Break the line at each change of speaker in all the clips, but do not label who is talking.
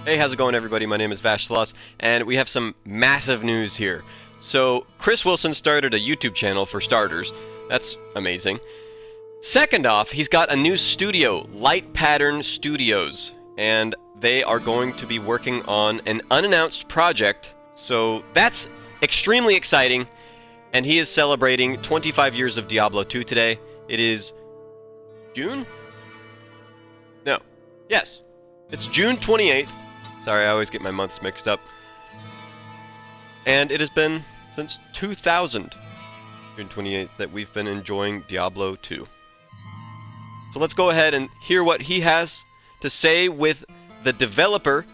Hey, how's it going, everybody? My name is Vash, and we have some massive news here. So, Chris Wilson started a YouTube channel for starters. That's amazing. Second off, he's got a new studio, Light Pattern Studios, and they are going to be working on an unannounced project. So, that's extremely exciting, and he is celebrating 25 years of Diablo 2 today. It is June? No. Yes. It's June 28th. Sorry, I always get my months mixed up. And it has been since 2000, June 28th, that we've been enjoying Diablo 2. So let's go ahead and hear what he has to say with the developer,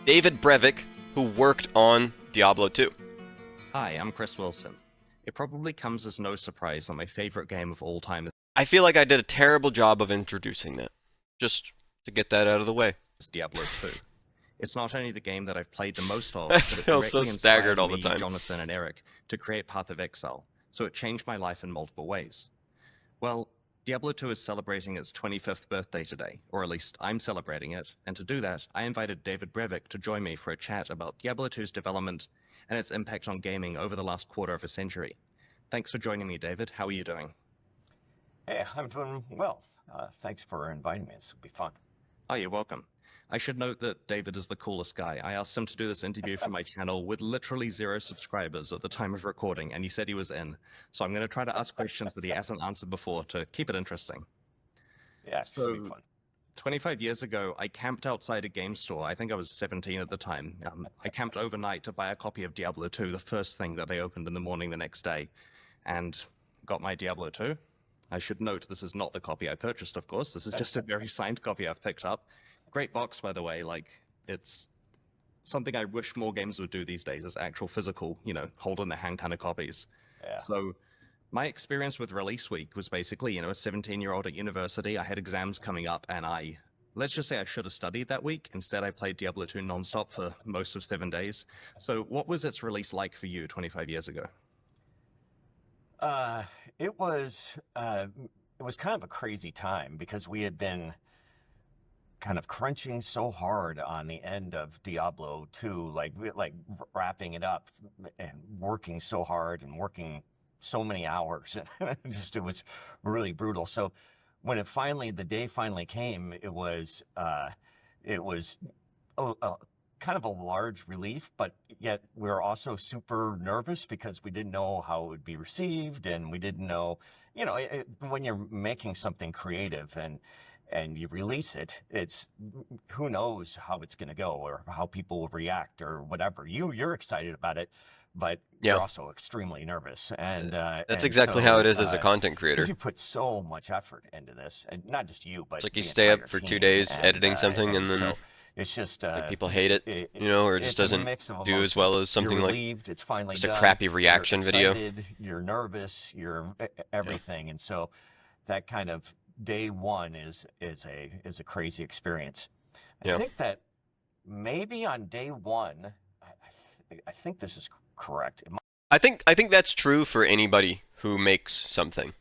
David Brevik, who worked on Diablo 2.
Hi, I'm Chris Wilson. It probably comes as no surprise that my favorite game of all time
I feel like I did a terrible job of introducing that, just to get that out of the way.
is Diablo 2. It's not only the game that I've played the most of,
I
but it
feel so
directly
staggered
inspired
all the
me,
time.
Jonathan, and Eric to create Path of Exile, so it changed my life in multiple ways. Well, Diablo 2 is celebrating its 25th birthday today, or at least I'm celebrating it, and to do that, I invited David Brevik to join me for a chat about Diablo 2's development and its impact on gaming over the last quarter of a century. Thanks for joining me, David. How are you doing?
Hey, I'm doing well. Thanks for inviting me. This will be fun.
Oh, you're welcome. I should note that David is the coolest guy. I asked him to do this interview for my channel with literally 0 subscribers at the time of recording, and he said he was in. So I'm going to try to ask questions that he hasn't answered before to keep it interesting.
Yeah, it should be fun.
25 years ago, I camped outside a game store. I think I was 17 at the time. I camped overnight to buy a copy of Diablo 2, the first thing that they opened in the morning the next day, and got my Diablo 2. I should note this is not the copy I purchased, of course. This is just a very signed copy I've picked up. Great box, by the way. Like, it's something I wish more games would do these days, is actual physical, hold in the hand kind of copies.
Yeah.
So my experience with release week was basically, a 17-year-old at university. I had exams coming up, and let's just say I should have studied that week. Instead, I played Diablo 2 nonstop for most of 7 days. So what was its release like for you 25 years ago?
It was kind of a crazy time because we had been kind of crunching so hard on the end of Diablo 2, like wrapping it up and working so hard and working so many hours. It was really brutal. So when the day finally came, it was kind of a large relief, but yet we were also super nervous because we didn't know how it would be received, and we didn't know, when you're making something creative and you release it, it's who knows how it's going to go or how people will react or whatever. You're excited about it, but
Yeah.
you're also extremely nervous. And
That's exactly how it is as a content creator.
because you put so much effort into this, and not just you, but
It's like you
the
stay up
entire
for 2
team.
days editing something, and then
so it's just
like people hate it, or it just
it's a
doesn't
mix of
do as well
emotions.
as something
You're
like
relieved, it's finally
just a
done.
crappy reaction
You're
video.
excited, you're nervous, you're everything, and so that kind of day one is a crazy experience. I
Yeah.
think that maybe on day one, I think this is correct.
I think that's true for anybody who makes something.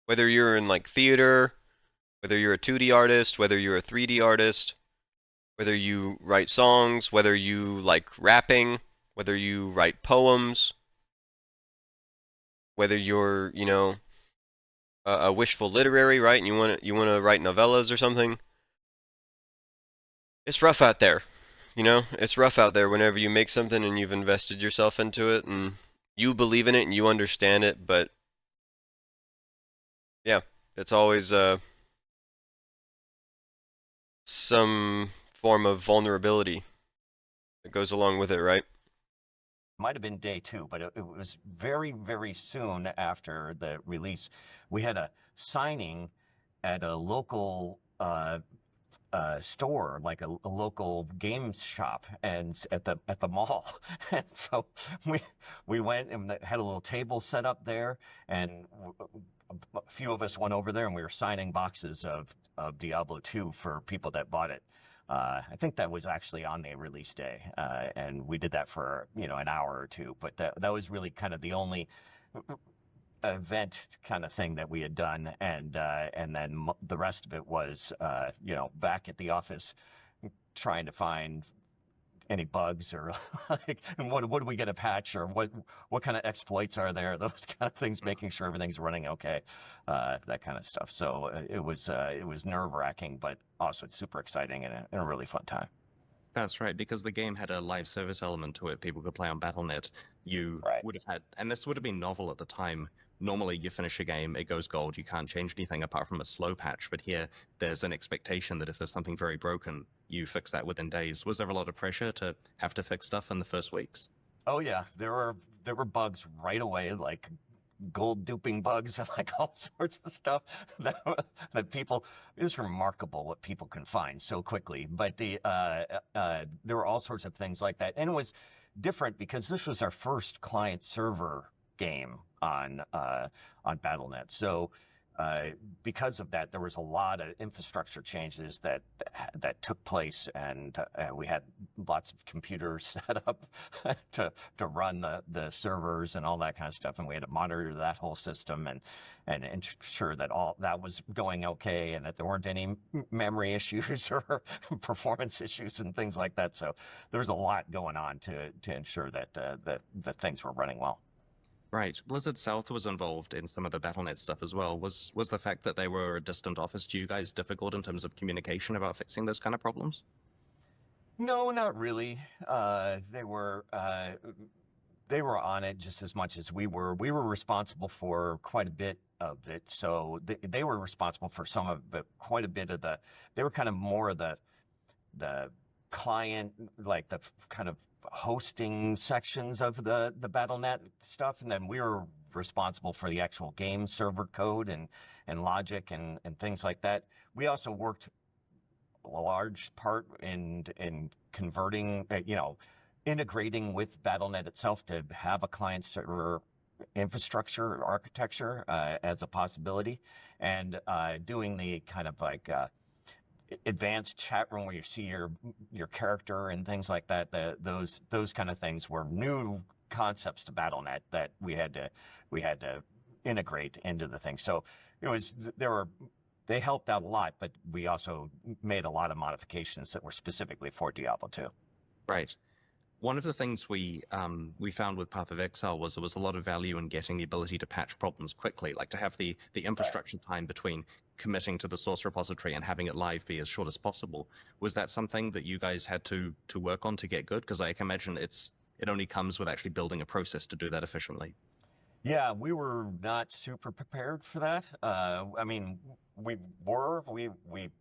Whether you're in like theater, whether you're a 2D artist, whether you're a 3D artist, whether you write songs, whether you like rapping, whether you write poems, whether you're, a wishful literary, right? And you want to write novellas or something. It's rough out there. It's rough out there whenever you make something and you've invested yourself into it and you believe in it and you understand it, but yeah, it's always some form of vulnerability that goes along with it, right?
Might have been day two, but it was very, very soon after the release. We had a signing at a local store, like a local games shop, and at the mall. And so we went and had a little table set up there, and a few of us went over there, and we were signing boxes of Diablo 2 for people that bought it. I think that was actually on the release day, and we did that for an hour or two. But that was really kind of the only event kind of thing that we had done, and then the rest of it was back at the office trying to find any bugs or like, and what are we going to patch, or what kind of exploits are there, those kind of things, making sure everything's running okay, that kind of stuff. So it was nerve-wracking, but also it's super exciting and a really fun time.
That's right, because the game had a live service element to it. People could play on Battle.net. You
Right.
would have had, and this would have been novel at the time. Normally, you finish a game, it goes gold, you can't change anything apart from a slow patch. But here, there's an expectation that if there's something very broken, you fix that within days. Was there a lot of pressure to have to fix stuff in the first weeks?
Oh yeah, there were bugs right away, like gold duping bugs and like all sorts of stuff that people, it's remarkable what people can find so quickly. But there were all sorts of things like that, and it was different because this was our first client server game on Battle.net. So because of that, there was a lot of infrastructure changes that took place, and we had lots of computers set up to run the servers and all that kind of stuff, and we had to monitor that whole system and ensure that all that was going okay, and that there weren't any memory issues or performance issues and things like that. So there was a lot going on to ensure that that things were running well.
Right. Blizzard South was involved in some of the Battle.net stuff as well. Was the fact that they were a distant office to you guys difficult in terms of communication about fixing those kind of problems?
No, not really. They were on it just as much as we were. We were responsible for quite a bit of it, so they were responsible for some of it, quite a bit of the. They were kind of more of the client, like the kind of hosting sections of the Battle.net stuff, and then we were responsible for the actual game server code and logic and things like that. We also worked a large part in converting, integrating with Battle.net itself to have a client server infrastructure or architecture as a possibility, and doing the kind of like advanced chat room where you see your character and things like that. Those kind of things were new concepts to Battle.net that we had to integrate into the thing. So they helped out a lot, but we also made a lot of modifications that were specifically for Diablo II.
Right. One of the things we found with Path of Exile was there was a lot of value in getting the ability to patch problems quickly, like to have the infrastructure time between committing to the source repository and having it live be as short as possible. Was that something that you guys had to work on to get good? Because I can imagine it only comes with actually building a process to do that efficiently.
Yeah, we were not super prepared for that. I mean, we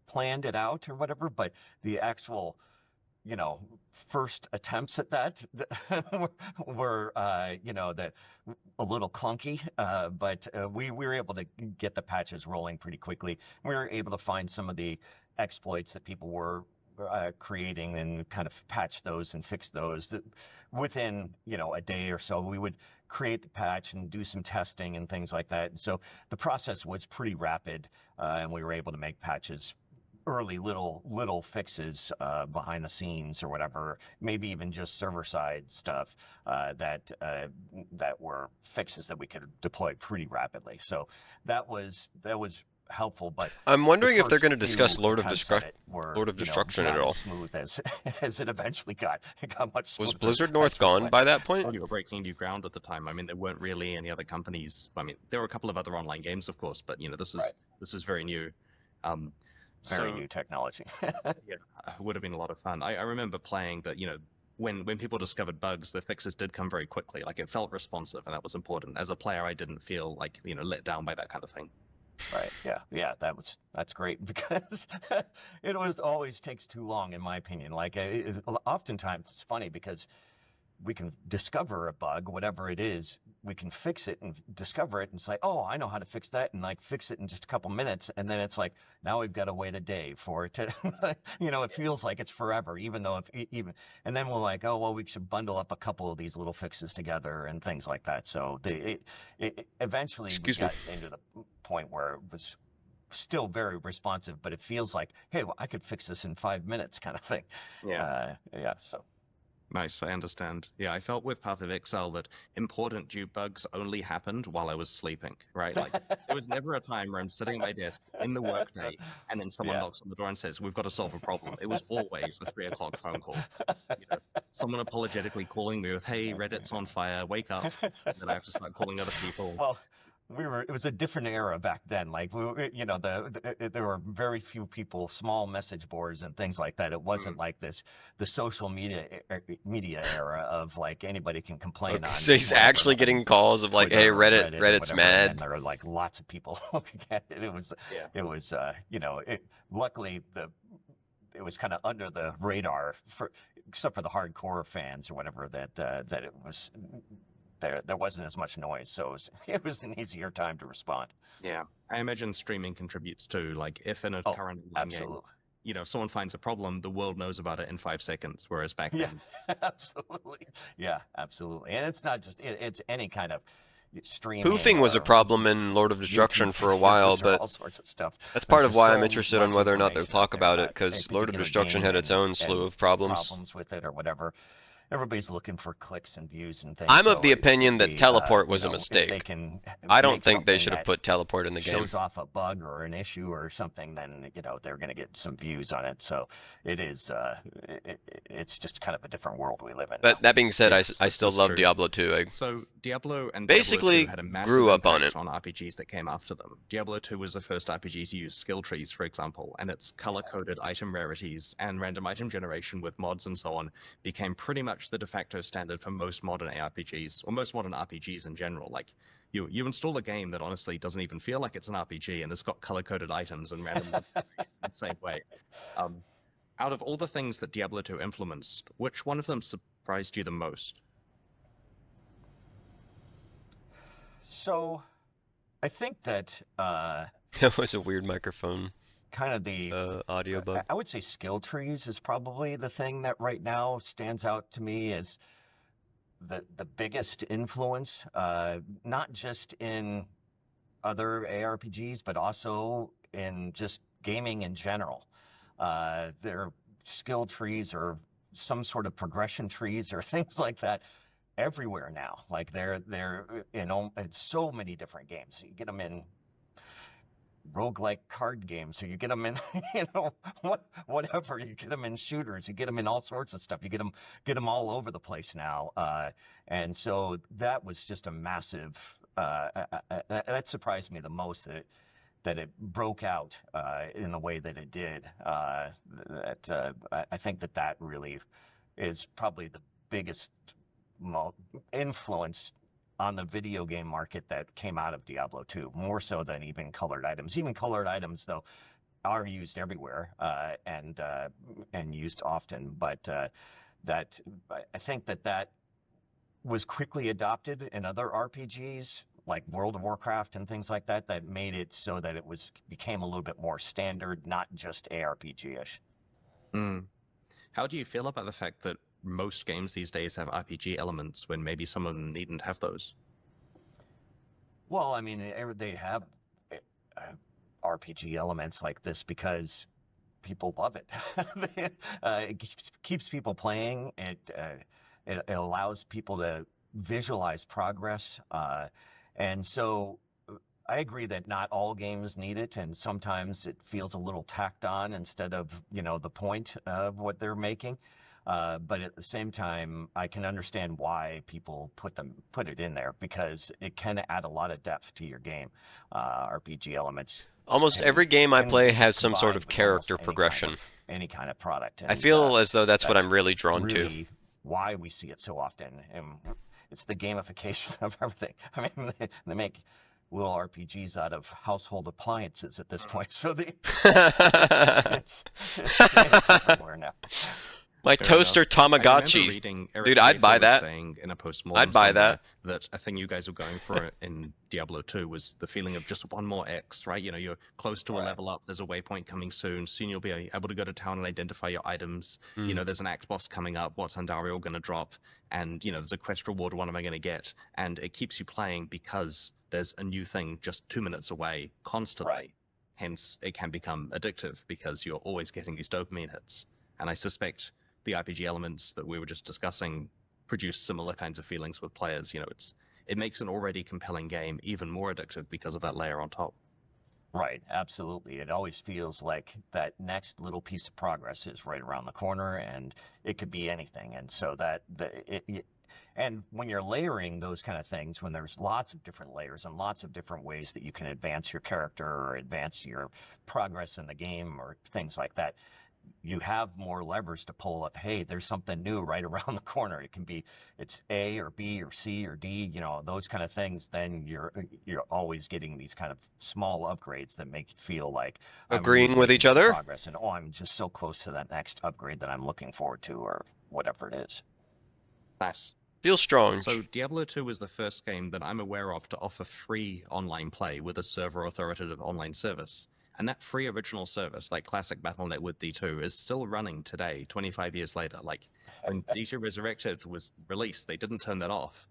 planned it out or whatever, but the actual first attempts at that were a little clunky, but we were able to get the patches rolling pretty quickly. We were able to find some of the exploits that people were creating and kind of patch those and fix those within a day or so. We would create the patch and do some testing and things like that. And so the process was pretty rapid, and we were able to make patches, early little fixes behind the scenes or whatever, maybe even just server side stuff that were fixes that we could deploy pretty rapidly. So that was helpful. But
I'm wondering if they're going to
few
discuss Lord of
attempts at it were,
Destruction
not
at all.
as smooth as it eventually got. It got much smoother.
Was Blizzard North
as we
gone
went.
by that point?
You were breaking new ground at the time. I mean, there weren't really any other companies. I mean, there were a couple of other online games, of course, but this was very new.
Very new technology.
Yeah, it would have been a lot of fun. I remember playing that, when people discovered bugs, the fixes did come very quickly. Like, it felt responsive, and that was important. As a player, I didn't feel like, let down by that kind of thing.
Right. Yeah. That's great, because it always takes too long, in my opinion. Like, oftentimes it's funny because we can discover a bug, whatever it is, we can fix it and discover it and say, oh, I know how to fix that, and like fix it in just a couple minutes. And then it's like, now we've got to wait a day for it to, it feels like it's forever, even though and then we're like, oh, well, we should bundle up a couple of these little fixes together and things like that. So eventually we got into the point where it was still very responsive, but it feels like, hey, well, I could fix this in 5 minutes kind of thing.
Yeah.
So.
Nice, I understand. Yeah, I felt with Path of Exile that important due bugs only happened while I was sleeping, right? Like, there was never a time where I'm sitting at my desk in the workday and then someone knocks on the door and says, we've got to solve a problem. It was always a 3 o'clock phone call. someone apologetically calling me with, "Hey, Reddit's on fire, wake up," and then I have to start calling other people.
Well, it was a different era back then. Like, you know, there were very few people, small message boards and things like that. It wasn't like the social media era of like anybody can complain on.
So he's
whatever,
actually getting calls of like,
Twitter
hey,
or
Reddit's
or whatever, and
mad.
there are like lots of people looking at it. It was, you know, luckily it was kind of under the radar except for the hardcore fans or whatever that it was. There wasn't as much noise, so it was an easier time to respond.
Yeah, I imagine streaming contributes too. Like, if in a current
absolutely.
game, you know, if someone finds a problem, the world knows about it in 5 seconds, whereas back then...
Absolutely. Yeah, absolutely. And it's not just, it's any kind of streaming.
Poofing was a problem in Lord of Destruction for a while, but
all sorts of stuff.
that's part of why I'm interested in whether or not they'll talk about it, because Lord of Destruction had its own slew of problems.
With it or whatever. Everybody's looking for clicks and views and things.
I'm of the opinion that teleport was a mistake. I don't think they should have put teleport in the game.
Shows off a bug or an issue or something, then you know they're going to get some views on it. So it is, it's just kind of a different world we live in.
But that being said,
Yes,
I still love
true.
Diablo 2.
So Diablo and
basically
Diablo 2 had a massive
grew up on
impact on RPGs that came after them. Diablo 2 was the first RPG to use skill trees, for example, and its color-coded item rarities and random item generation with mods and so on became pretty much the de facto standard for most modern ARPGs, or most modern RPGs in general. Like, you install a game that honestly doesn't even feel like it's an RPG, and it's got color-coded items and random in the same way. Out of all the things that Diablo 2 influenced, which one of them surprised you the most?
So, I think that
That was a weird microphone.
Kind of the
audio bug.
I would say skill trees is probably the thing that right now stands out to me as the biggest influence, not just in other ARPGs, but also in just gaming in general. Their skill trees or some sort of progression trees or things like that everywhere now. Like they're in so many different games. You get them in roguelike card games, or you get them in, you know, whatever. You get them in shooters, you get them in all sorts of stuff. You get them all over the place now. And so that was just a massive. That surprised me the most that it broke out in the way that it did. I think that really is probably the biggest influence on the video game market that came out of Diablo 2, more so than even colored items. Even colored items, though, are used everywhere and used often. But I think that was quickly adopted in other RPGs, like World of Warcraft and things like that, that made it so that it became a little bit more standard, not just ARPG-ish.
How do you feel about the fact that most games these days have RPG elements when maybe some of them needn't have those?
Well, I mean, they have RPG elements like this because people love it. It keeps people playing. It allows people to visualize progress. And so I agree that not all games need it, and sometimes it feels a little tacked on instead of, you know, the point of what they're making. But at the same time, I can understand why people put it in there, because it can add a lot of depth to your game. RPG elements.
Almost every game I play has some sort of character progression.
Any kind of product.
I feel as though that's what I'm really drawn to.
Why we see it so often. And it's the gamification of everything. I mean, they make little RPGs out of household appliances at this point, so it's everywhere now.
My toaster Tamagotchi. Dude, I'd buy that.
In a
I'd buy that.
That a thing you guys were going for in Diablo 2 was the feeling of just one more X, right? You know, you're close to a level up. There's a waypoint coming soon. Soon you'll be able to go to town and identify your items. You know, there's an act boss coming up. What's Andariel going to drop? And, you know, there's a quest reward. What am I going to get? And it keeps you playing because there's a new thing just 2 minutes away constantly.
Right.
Hence, it can become addictive because you're always getting these dopamine hits. And I suspect the RPG elements that we were just discussing produce similar kinds of feelings with players. You know, it makes an already compelling game even more addictive because of that layer on top.
Right, absolutely. It always feels like that next little piece of progress is right around the corner, and it could be anything. And so and when you're layering those kind of things, when there's lots of different layers and lots of different ways that you can advance your character or advance your progress in the game or things like that, you have more levers to pull of, hey, there's something new right around the corner. It can be it's A or B or C or D, those kind of things. Then you're always getting these kind of small upgrades that make you feel like I'm really
Agreeing with
making
each
some
other?
progress, and I'm just so close to that next upgrade that I'm looking forward to, or whatever it is.
Nice.
Feels strong.
So Diablo 2 was the first game that I'm aware of to offer free online play with a server authoritative online service. And that free original service, like classic Battle.net with D2, is still running today, 25 years later. Like, when D2 Resurrected was released, they didn't turn that off.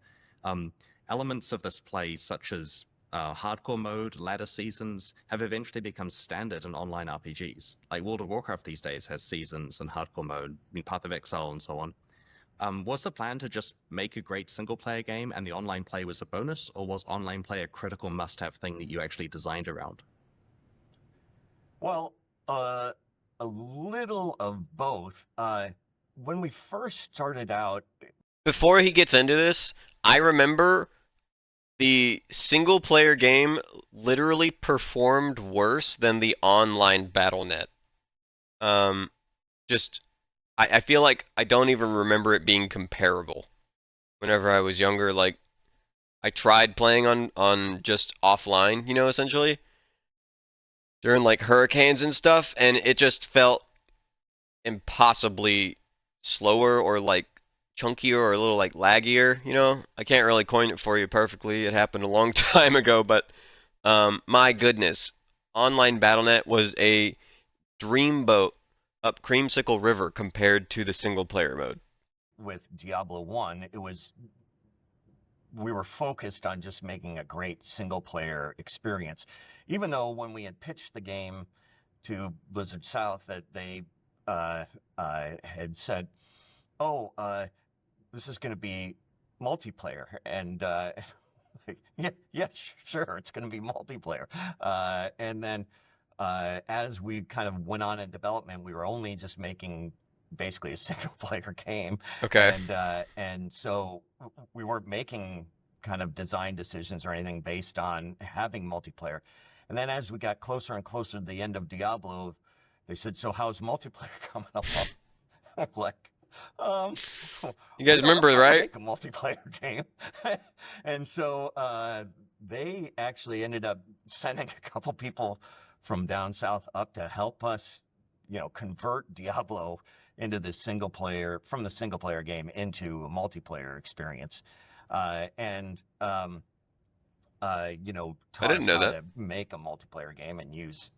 Elements of this play, such as hardcore mode, ladder seasons, have eventually become standard in online RPGs. Like World of Warcraft these days has seasons and hardcore mode, Path of Exile and so on. Was the plan to just make a great single-player game and the online play was a bonus, or was online play a critical must-have thing that you actually designed around?
Well, a little of both. When we first started out,
Before he gets into this, I remember the single player game literally performed worse than the online Battle.net. Just I feel like I don't even remember it being comparable. Whenever I was younger, like I tried playing on just offline, essentially during like hurricanes and stuff, and it just felt impossibly slower or like chunkier or a little like laggier. I can't really coin it for you perfectly. It happened a long time ago, but my goodness, online Battle.net was a dreamboat up Creamsicle River compared to the single player mode.
with Diablo 1, we were focused on just making a great single player experience. Even though when we had pitched the game to Blizzard South, that they had said, "Oh, this is going to be multiplayer," and yeah, sure, it's going to be multiplayer. And then as we kind of went on in development, we were only just making basically a single player game,
Okay.
and so we weren't making kind of design decisions or anything based on having multiplayer. And then as we got closer and closer to the end of Diablo, they said, "So how's multiplayer coming along?" I'm like, um,
You
we
guys
don't know
remember,
how to
right?
make a multiplayer game. And so they actually ended up sending a couple people from down south up to help us, convert Diablo into this from the single player game into a multiplayer experience. And
I
taught
didn't
us
know
how
that.
to make a multiplayer game and use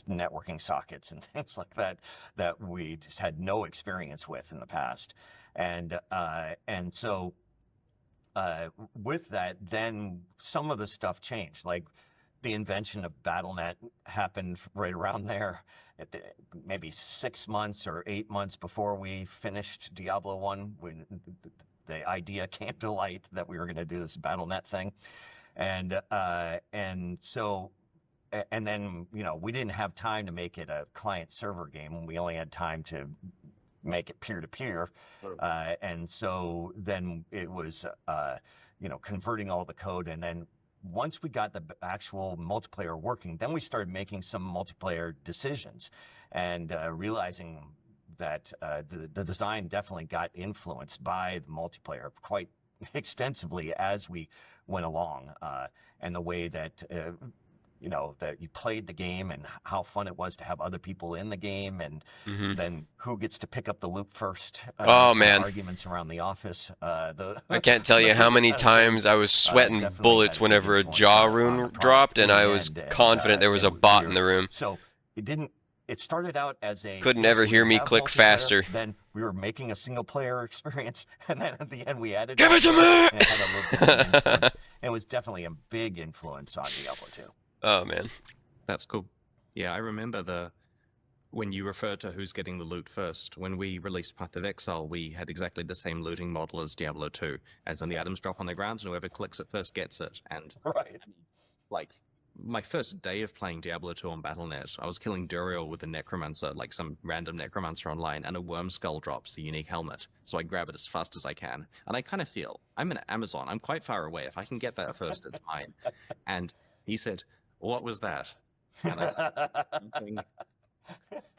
networking sockets and things like that we just had no experience with in the past. And so with that, then some of the stuff changed. Like the invention of Battle.net happened right around there, maybe 6 months or 8 months before we finished Diablo 1, when the idea came to light that we were going to do this Battle.net thing. And so, and then, we didn't have time to make it a client server game. We only had time to make it peer-to-peer. And so then it was, converting all the code. And then once we got the actual multiplayer working, then we started making some multiplayer decisions and realizing that the design definitely got influenced by the multiplayer quite extensively as we went along, and the way that that you played the game and how fun it was to have other people in the game, and then who gets to pick up the loot first.
Oh
Kind of
man,
arguments around the office.
I can't tell you how
Those
many
kind of things
times I was sweating
definitely had
bullets
a big
whenever a
influence
jaw
on the
rune
product
dropped, and
in the
I was
end. And
confident there was a bot in the room.
So it didn't. It started out as a
Couldn't
yes,
ever
we
hear
would
me
have
click
multiplayer.
faster.
Then we were making a single player experience, and then at the end we added
Give it to
multiplayer,
me!
and it had a little bit of an influence. It was definitely a big influence on Diablo 2.
Oh man.
That's cool. Yeah, I remember when you referred to who's getting the loot first. When we released Path of Exile, we had exactly the same looting model as Diablo 2, as in the items drop on the ground, and whoever clicks it first gets it. And
Right.
like my first day of playing Diablo 2 on Battle.net, I was killing Duriel with a Necromancer, like some random Necromancer online, and a Worm Skull drops the unique helmet. So I grab it as fast as I can. And I kind of feel, I'm in Amazon, I'm quite far away. If I can get that first, it's mine. And he said, what was that? And I said, "Nothing."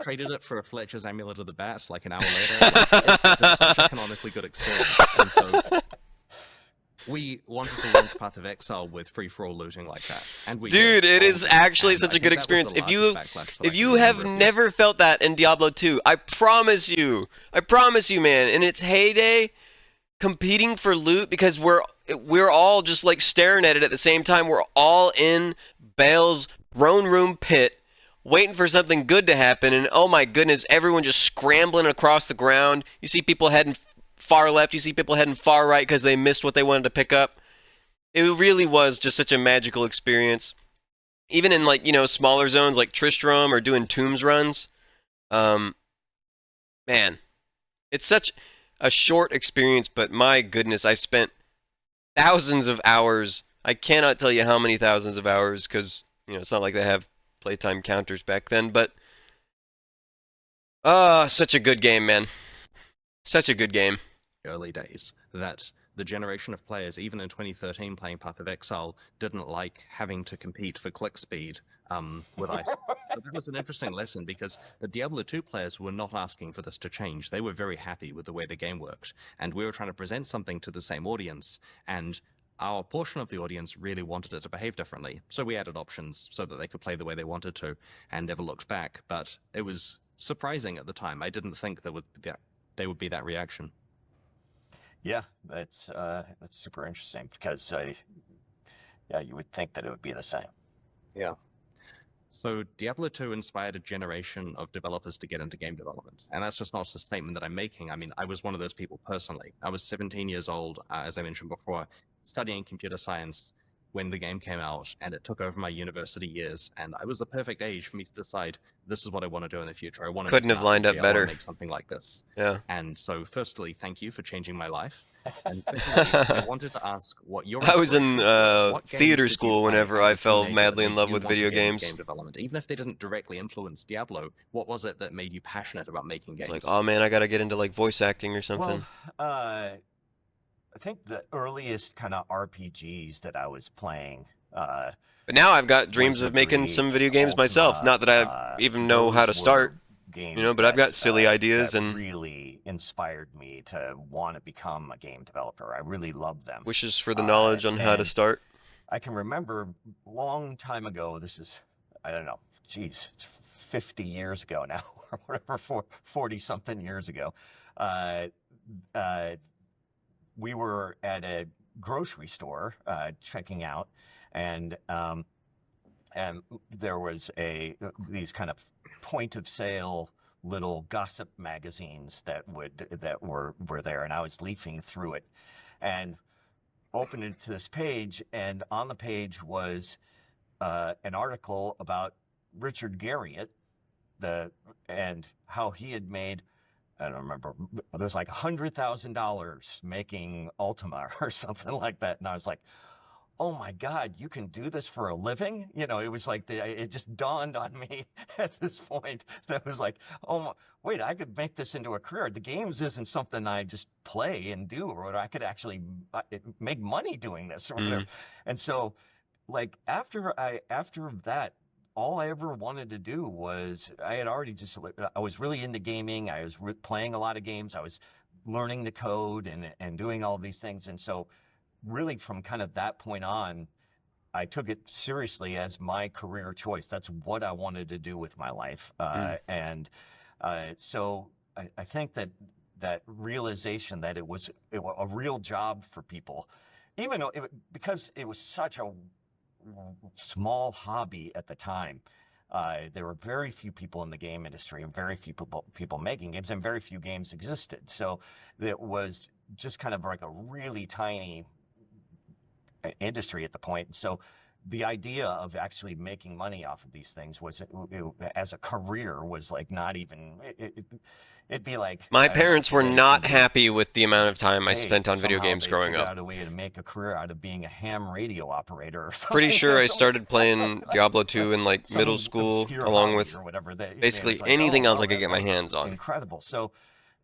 Traded it for a Fletcher's Amulet of the Bat, like an hour later. Like, it was such a canonically good experience. And so we wanted to launch Path of Exile with free-for-all looting like that, and we
Dude,
did.
it is actually
And
such
I
a good
think that was
experience.
the largest backlash that I
If
can
you have
remember of
never felt that in Diablo 2, I promise you, man, in its heyday, competing for loot, because we're all just like staring at it at the same time. We're all in Bale's throne room pit, waiting for something good to happen, and oh my goodness, everyone just scrambling across the ground. You see people heading far left, you see people heading far right because they missed what they wanted to pick up. It really was just such a magical experience. Even in, like, smaller zones like Tristram or doing Tombs runs. Man, it's such a short experience, but my goodness, I spent thousands of hours. I cannot tell you how many thousands of hours, because it's not like they have playtime counters back then, but such a good game, man. Such a good game.
early days that the generation of players, even in 2013 playing Path of Exile, didn't like having to compete for click speed with ice. So that was an interesting lesson, because the Diablo 2 players were not asking for this to change. They were very happy with the way the game worked, and we were trying to present something to the same audience, and our portion of the audience really wanted it to behave differently. So we added options so that they could play the way they wanted to, and never looked back. But it was surprising at the time. I didn't think there would be that reaction.
Yeah, that's super interesting, because yeah, you would think that it would be the same.
Yeah. So Diablo 2 inspired a generation of developers to get into game development. And that's just not a statement that I'm making. I mean, I was one of those people personally. I was 17 years old, as I mentioned before, studying computer science when the game came out, and it took over my university years. And I was the perfect age for me to decide, this is what I want to do in the future. I want to
Couldn't
make
have lined up
an RPG. I want
better.
to make something like this.
Yeah.
And so, firstly, thank you for changing my life. And secondly, I wanted to ask what your
I was in
inspirations were. What games
theater
did you
school
play
whenever
as
I
a
fell
teenager
madly
that
in
made
love
you
with
want to
video
get into
games.
game development? Even if they didn't directly influence Diablo, what was it that made you passionate about making games?
It's like, oh man, I gotta get into like voice acting or something.
Well, I think the earliest kind of RPGs that I was playing,
But now I've got dreams of making
Wizardry,
some video games myself.
Ultima,
Not that I even know how to
those
start,
were games
but I've got
that,
silly ideas
that
and
really inspired me to want to become a game developer. I really loved them.
wishes for the knowledge on how to
And
start.
I can remember a long time ago, this is, I don't know, geez, it's 50 years ago now, or whatever, 40 something years ago. We were at a grocery store checking out, and there was these kind of point of sale little gossip magazines that were there, and I was leafing through it and opened it to this page, and on the page was an article about Richard Garriott, and how he had made, I don't remember, it was like $100,000 making Ultima or something like that. And I was like, oh my God, you can do this for a living? It was like, it just dawned on me at this point that was like, oh, wait, I could make this into a career. The games isn't something I just play and do, or I could actually make money doing this or whatever. And so, like, after that, all I ever wanted to do was, I was really into gaming. I was playing a lot of games. I was learning the code and doing all these things. And so really from kind of that point on, I took it seriously as my career choice. That's what I wanted to do with my life. So I think that realization that it was a real job for people, even though because it was such a small hobby at the time. There were very few people in the game industry, and very few people making games, and very few games existed. So it was just kind of like a really tiny industry at the point. So the idea of actually making money off of these things was, as a career, was like not even. It'd be like,
My
I don't know,
parents were
today
not
somebody,
happy with the amount of time I
hey,
spent on video
somehow
games
they
growing
figured
up.
out a way to make a career out of being a ham radio operator or
Pretty
something.
sure I
Some
started playing Diablo 2 in like middle
some
school,
obscure
along
hobby
with
or whatever. That
basically
it's like, oh
anything else
well,
I could get my
that's
hands on.
incredible. So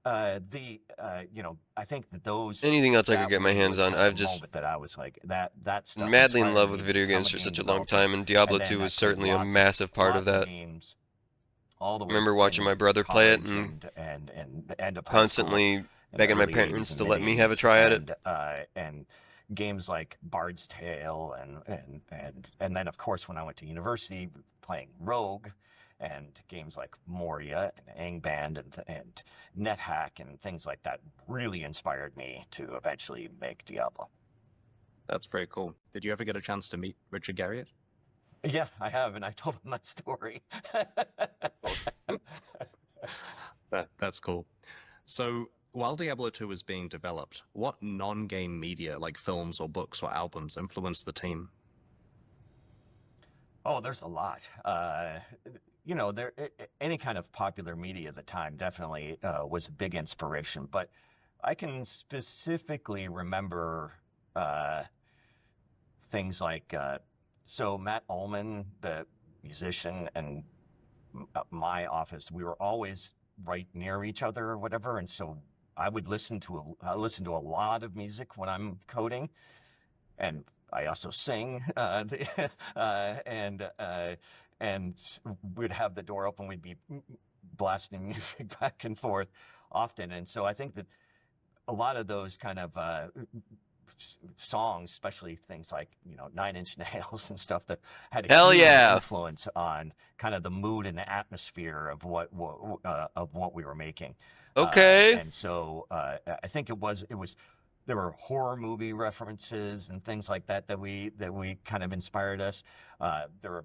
I think that
Anything else I could
that
get my
really
hands
was
on.
kind of
I've
the
just
moment that I was like, that
been
stuff
madly in
inspired
love with
me to
video
become
games
a
for
game
such a long
developer.
time, and Diablo
And then
2
I
was
played
certainly a massive part of
lots of
that.
games all the
I
way
remember watching
in
my brother play it
college
and
and the end of high school
constantly
in the
begging my
early 80s
parents
and
to
mid
let me have a
80s,
try at it.
and games like Bard's Tale and then of course when I went to university playing Rogue and games like Moria and Angband and NetHack and things like that really inspired me to eventually make Diablo.
That's very cool. Did you ever get a chance to meet Richard Garriott?
Yeah, I have, and I told him that story.
That's cool. So, while Diablo 2 was being developed, what non-game media, like films or books or albums, influenced the team?
Oh, there's a lot. Any kind of popular media at the time definitely was a big inspiration. But I can specifically remember things like so Matt Ullman, the musician, and my office, we were always right near each other or whatever, and so I would listen to a lot of music when I'm coding, and I also sing, and we'd have the door open. We'd be blasting music back and forth often, and so I think that a lot of those kind of songs, especially things like Nine Inch Nails and stuff, that had a
Hell
huge
yeah!
influence on kind of the mood and the atmosphere of what we were making.
Okay.
And so I think it was there were horror movie references and things like that that we kind of inspired us. There were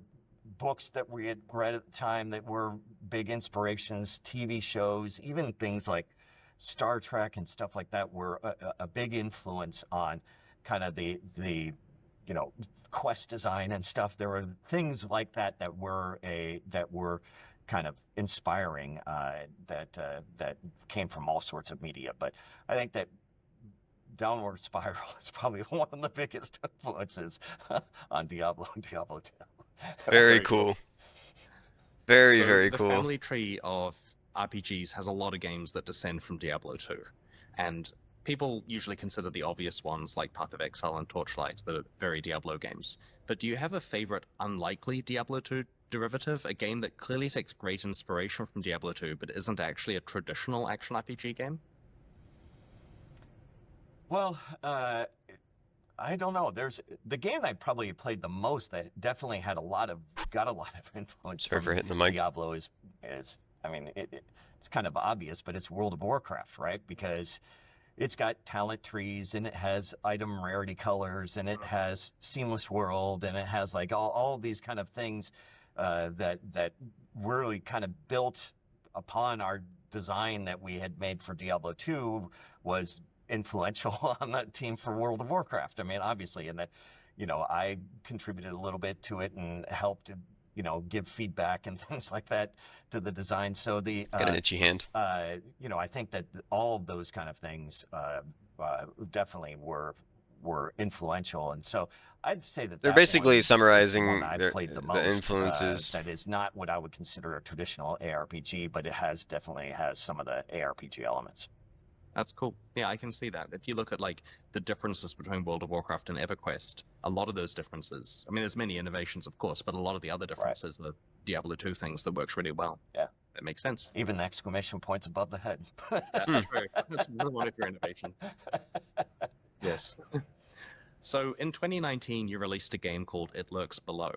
books that we had read at the time that were big inspirations, TV shows, even things like Star Trek and stuff like that were a big influence on kind of the quest design and stuff. There were things like that that were kind of inspiring that came from all sorts of media. But I think that Downward Spiral is probably one of the biggest influences on Diablo and Diablo 2.
Very cool. Very,
So
very
the
cool.
family tree of RPGs has a lot of games that descend from Diablo 2. And people usually consider the obvious ones like Path of Exile and Torchlight that are very Diablo games. But do you have a favorite unlikely Diablo 2 derivative? A game that clearly takes great inspiration from Diablo 2 but isn't actually a traditional action RPG game?
Well, I don't know. There's the game I probably played the most that definitely got a lot of influence
Sorry for
from
hitting the mic.
Diablo is I mean it's kind of obvious, but it's World of Warcraft, right? Because it's got talent trees and it has item rarity colors and it has seamless world and it has like all these kind of things that really kind of built upon our design that we had made for Diablo 2 was influential on that team for World of Warcraft. I mean, obviously, and that, I contributed a little bit to it and helped, give feedback and things like that to the design. So
Got an itchy hand.
I think that all of those kind of things definitely were influential, and so I'd say that
They're
that
basically
one is the
summarizing
one I played the most.
influences.
That is not what I would consider a traditional ARPG, but it definitely has some of the ARPG elements.
That's cool. Yeah, I can see that. If you look at like the differences between World of Warcraft and EverQuest, a lot of those differences, I mean, there's many innovations, of course, but a lot of the other differences are Diablo 2 things that works really well.
Yeah.
That makes sense.
Even the exclamation points above the head.
That's true. That's another one of your innovations. Yes. So in 2019, you released a game called It Lurks Below.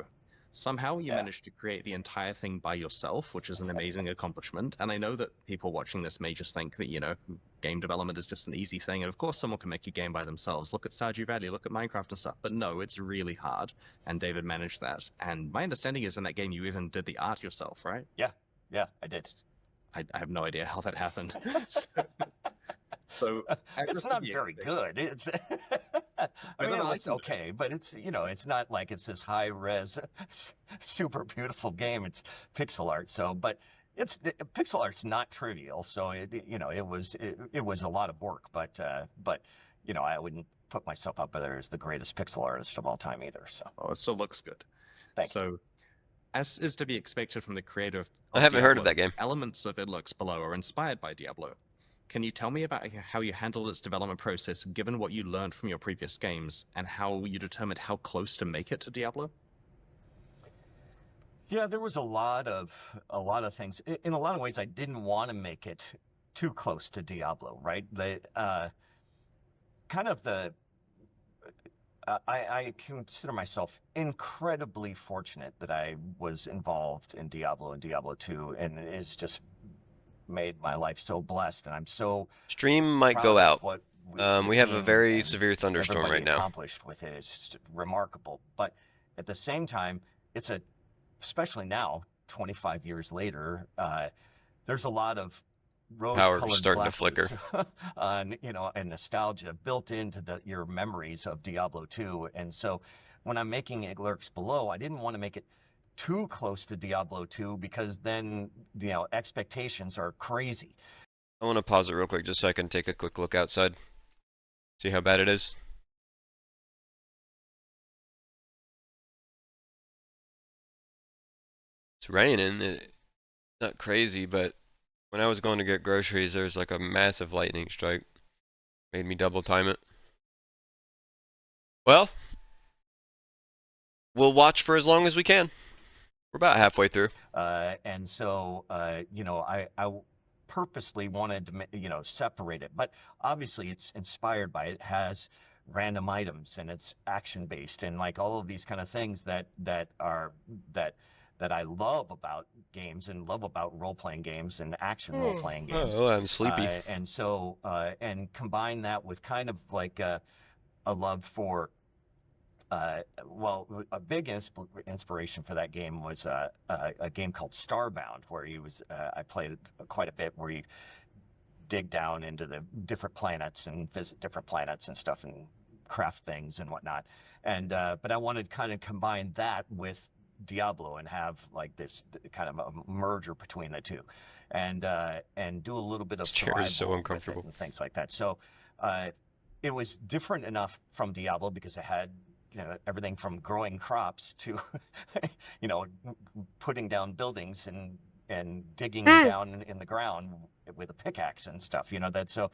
Somehow you managed to create the entire thing by yourself, which is an amazing accomplishment. And I know that people watching this may just think that, game development is just an easy thing. And of course, someone can make a game by themselves. Look at Stardew Valley, look at Minecraft and stuff. But no, it's really hard. And David managed that. And my understanding is in that game, you even did the art yourself, right?
Yeah, I did.
I have no idea how that happened. So
It's not very good. It's I mean, it looks okay, but it's, you know, it's not like it's this high res, super beautiful game. It's pixel art. So, but pixel art's not trivial. So you know, it was a lot of work, but you know, I wouldn't put myself up there as the greatest pixel artist of all time either. So,
oh, it still looks good.
thank you.
As is to be expected from the creator of
I haven't
Diablo,
heard of that game.
elements of It Looks Below are inspired by Diablo. Can you tell me about how you handled its development process, given what you learned from your previous games, and how you determined how close to make it to Diablo?
Yeah, there was a lot of things. In a lot of ways, I didn't want to make it too close to Diablo, right? Kind of the I consider myself incredibly fortunate that I was involved in Diablo and Diablo 2, and it has just made my life so blessed, and I'm so
Stream might
proud
go
of
out.
what
We have a
team
very
and
severe thunderstorm
everybody
right now.
accomplished with it. It's just remarkable. But at the same time, especially now, 25 years later, there's a lot of
Power
rose-colored
starting to flicker.
glasses on, you know, and nostalgia built into your memories of Diablo 2. And so when I'm making It Lurks Below, I didn't want to make it too close to Diablo 2 because then, you know, expectations are crazy.
I want to pause it real quick just so I can take a quick look outside. See how bad it is. It's raining. It's not crazy, but when I was going to get groceries, there was like a massive lightning strike. Made me double time it. Well, we'll watch for as long as we can. We're about halfway through.
And so, you know, I purposely wanted to, you know, separate it. But obviously, it's inspired by it. It has random items, and it's action based, and like all of these kind of things that I love about games and love about role playing games and action role playing games.
Oh, I'm sleepy.
And so, and combine that with kind of like a love for. Well, a big inspiration for that game was a game called Starbound, where I played it quite a bit, where you dig down into the different planets and visit different planets and stuff and craft things and whatnot. And but I wanted to kind of combine that with Diablo and have like this kind of a merger between the two, and do a little bit of
This chair
survival
is so
with it
uncomfortable.
and things like that. So it was different enough from Diablo because it had, you know, everything from growing crops to, you know, putting down buildings and digging down in the ground with a pickaxe and stuff. You know, so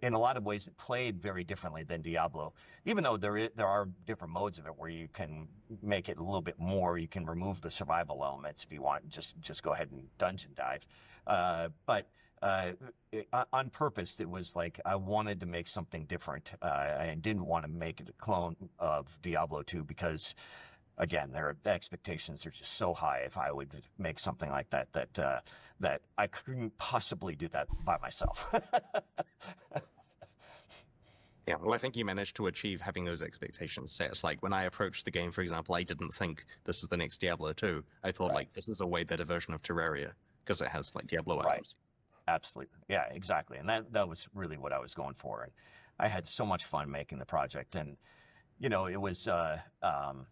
in a lot of ways it played very differently than Diablo. Even though there are different modes of it where you can make it a little bit more. You can remove the survival elements if you want. Just go ahead and dungeon dive. But on purpose, it was like I wanted to make something different. I didn't want to make it a clone of Diablo 2 because, again, the expectations are just so high. If I would make something like that I couldn't possibly do that by myself.
Yeah, well, I think you managed to achieve having those expectations set. Like when I approached the game, for example, I didn't think this is the next Diablo 2. I thought like this is a way better version of Terraria because it has like Diablo items.
Absolutely. Yeah, exactly. And that was really what I was going for. And I had so much fun making the project. And, you know, it was, and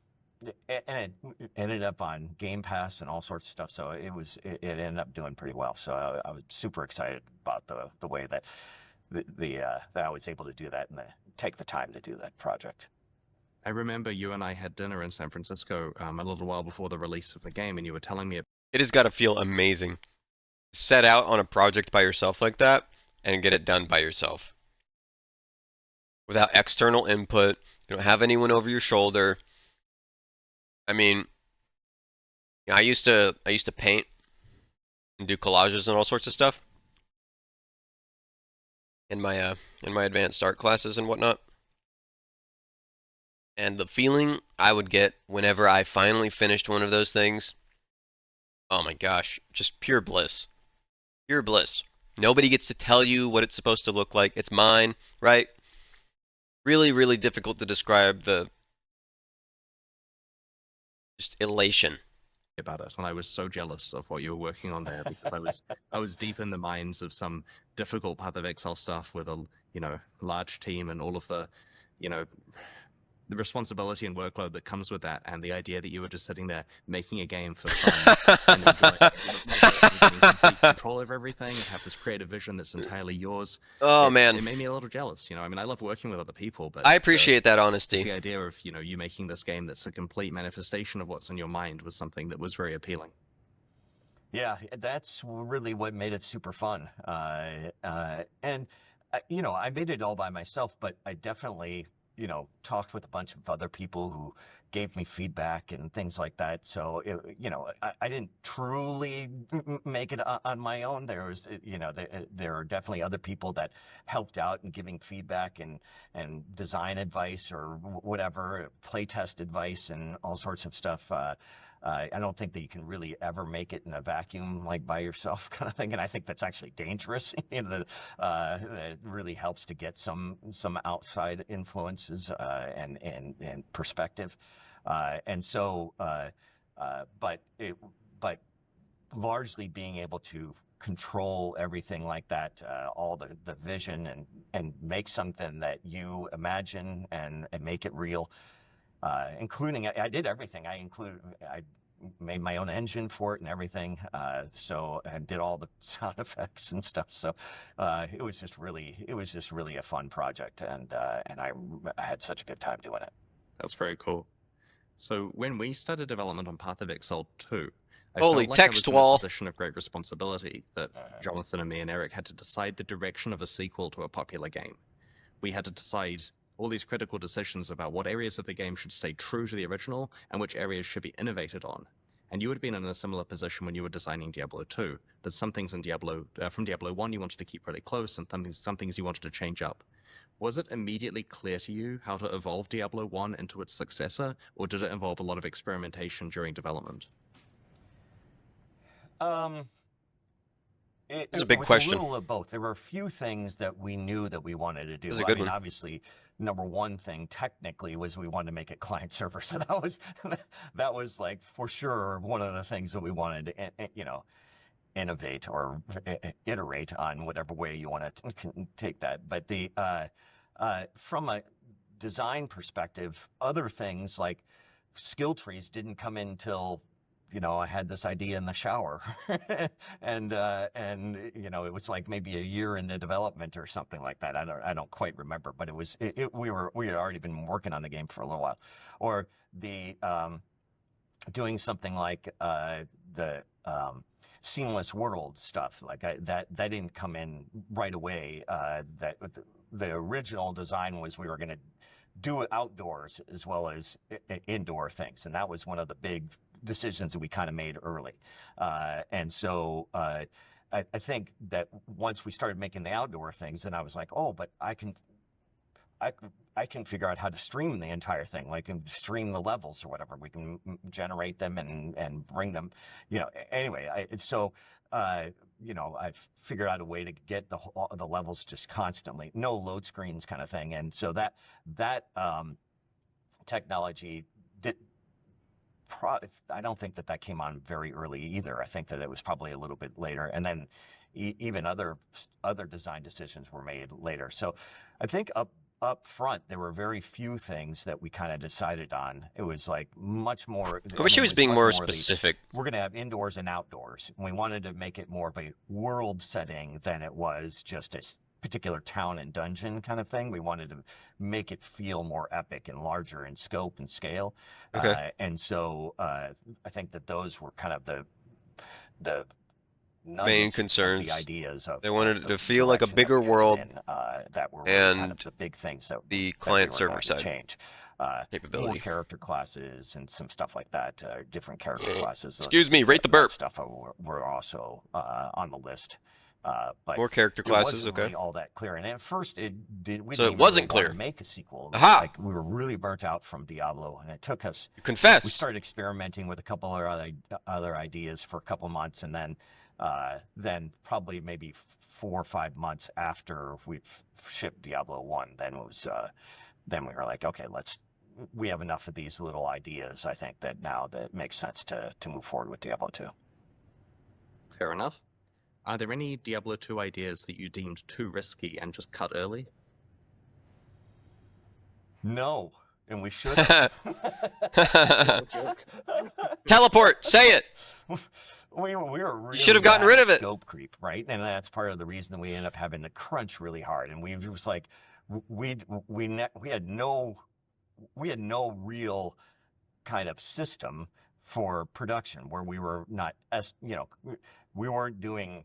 it ended up on Game Pass and all sorts of stuff. So it ended up doing pretty well. So I was super excited about the way that that I was able to do that and take the time to do that project.
I remember you and I had dinner in San Francisco a little while before the release of the game, and you were telling me.
It has got to feel amazing. Set out on a project by yourself like that and get it done by yourself. Without external input, you don't have anyone over your shoulder. I mean, I used to paint and do collages and all sorts of stuff in my advanced art classes and whatnot. And the feeling I would get whenever I finally finished one of those things, oh my gosh, just pure bliss. Pure bliss. Nobody gets to tell you what it's supposed to look like. It's mine, right? Really, really difficult to describe the just elation
about it, and I was so jealous of what you were working on there because I was deep in the minds of some difficult Path of Exile stuff with a large team and all of the the responsibility and workload that comes with that, and the idea that you were just sitting there making a game for fun and enjoying it, and getting complete control over everything and have this creative vision that's entirely yours.
Oh, man.
It made me a little jealous. I mean, I love working with other people, but
I appreciate that
just
honesty.
the idea of you making this game that's a complete manifestation of what's in your mind was something that was very appealing.
Yeah, that's really what made it super fun. And I made it all by myself, but I definitely talked with a bunch of other people who gave me feedback and things like that. So, I didn't truly make it on my own. There was, there are definitely other people that helped out in giving feedback and design advice or whatever, playtest advice and all sorts of stuff. I don't think that you can really ever make it in a vacuum, like by yourself, kind of thing. And I think that's actually dangerous. It really helps to get some outside influences and perspective. But largely being able to control everything like that, all the vision and make something that you imagine and make it real. Including, I did everything. I made my own engine for it and everything. And did all the sound effects and stuff. So, it was just really a fun project. And I had such a good time doing it.
That's very cool. So when we started development on Path of Exile 2, I
Holy
felt like
text
I was
wall.
in a position of great responsibility that Jonathan and me and Eric had to decide the direction of a sequel to a popular game. We had to decide all these critical decisions about what areas of the game should stay true to the original and which areas should be innovated on. And you would have been in a similar position when you were designing Diablo 2, that some things in from Diablo 1 you wanted to keep really close and some things you wanted to change up. Was it immediately clear to you how to evolve Diablo 1 into its successor, or did it involve a lot of experimentation during development?
It's a big
was
question.
a little of both. There were a few things that we knew that we wanted to do.
That's a good one.
Obviously, number one thing technically was we wanted to make it client server. So that was like for sure one of the things that we wanted to innovate or iterate on, whatever way you want to take that. But from a design perspective, other things like skill trees didn't come in till I had this idea in the shower, and it was like maybe a year into development or something like that. I don't quite remember, but we had already been working on the game for a little while, or the doing something like the seamless world stuff like that didn't come in right away. That the original design was we were going to do it outdoors as well as indoor things, and that was one of the big decisions that we kind of made early. I think that once we started making the outdoor things, then I was like, oh, but I can figure out how to stream the entire thing, like stream the levels or whatever. We can generate them and bring them, anyway. I figured out a way to get the levels just constantly, no load screens kind of thing. And so that technology I don't think that came on very early either. I think that it was probably a little bit later. And then even other design decisions were made later. So I think up front, there were very few things that we kind of decided on. It was like much more.
I wish he was being more specific.
We're going to have indoors and outdoors. And we wanted to make it more of a world setting than it was just a particular town and dungeon kind of thing. We wanted to make it feel more epic and larger in scope and scale.
Okay.
I think that those were kind of the
main concerns.
The ideas of
they wanted it to feel like a bigger world,
that were really kind of the big things that
the client
that we were
server side
change.
capability,
more character classes and some stuff like that. Different character classes.
Excuse me, rate the burp.
Stuff were also on the list. But
more character classes.
It wasn't really all that clear, and at first we didn't
wasn't
really
clear.
Make a sequel.
Aha!
Like we were really burnt out from Diablo, and it took us.
You confess.
We started experimenting with a couple of other ideas for a couple of months, and then probably maybe 4 or 5 months after we shipped Diablo 1, then we were like, okay, let's we have enough of these little ideas, I think, that now that it makes sense to move forward with Diablo 2.
Fair enough. Are there any Diablo 2 ideas that you deemed too risky and just cut early?
No, and we should have.
Teleport, say it.
We were really
should have gotten
bad
rid
at
of it.
Scope creep, right? And that's part of the reason we ended up having to crunch really hard. And we was like, we had no real kind of system for production where we were not, we weren't doing.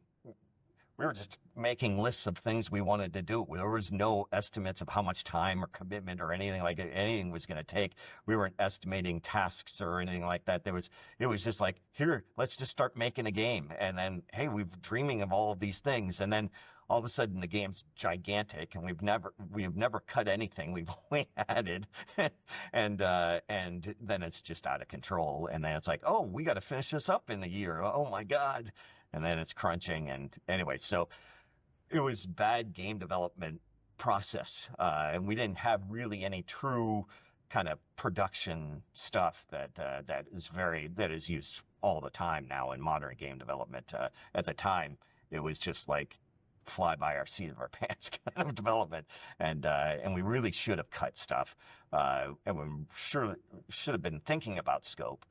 We were just making lists of things we wanted to do. There was no estimates of how much time or commitment or anything like it, anything was going to take. We weren't estimating tasks or anything like that. It was just like, here, let's just start making a game. And then, hey, we've been dreaming of all of these things. And then all of a sudden the game's gigantic and we've never cut anything. We've only added and then it's just out of control. And then it's like, oh, we got to finish this up in a year. Oh my God. And then it's crunching. And anyway, so it was bad game development process. And we didn't have really any true kind of production stuff that is used all the time now in modern game development. At the time, it was just like fly by our seat of our pants kind of development. And we really should have cut stuff. And we should have been thinking about scope.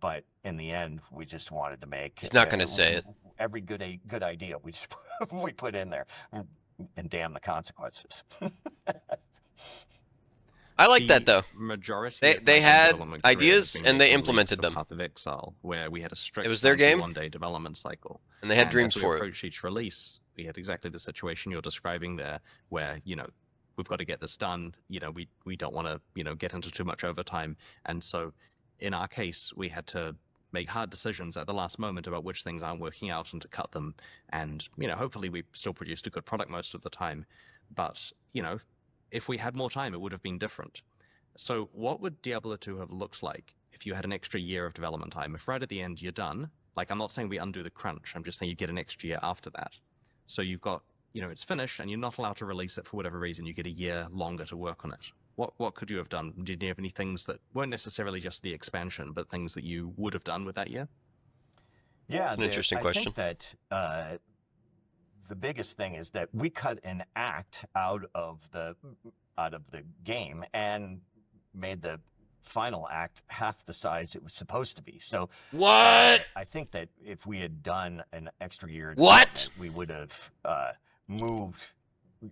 But in the end, we just wanted to make.
He's not going to say it.
Every good idea we just we put in there, and damn the consequences.
I like that though.
Majority.
They had ideas and they implemented them.
Path of Exile, where we had a strict.
It was their game.
1-day development cycle,
and they had dreams
as we
for it.
Approach each release, we had exactly the situation you're describing there, where we've got to get this done. We don't want to get into too much overtime, and so. In our case, we had to make hard decisions at the last moment about which things aren't working out and to cut them. And, hopefully we still produced a good product most of the time. But, if we had more time, it would have been different. So what would Diablo 2 have looked like if you had an extra year of development time? If right at the end you're done, like I'm not saying we undo the crunch, I'm just saying you get an extra year after that. So you've got, it's finished and you're not allowed to release it for whatever reason. You get a year longer to work on it. What could you have done? Did you have any things that weren't necessarily just the expansion, but things that you would have done with that year?
Yeah,
that's an interesting question.
I think that the biggest thing is that we cut an act out of the game and made the final act half the size it was supposed to be. So
what?
I think that if we had done an extra year, we would have moved.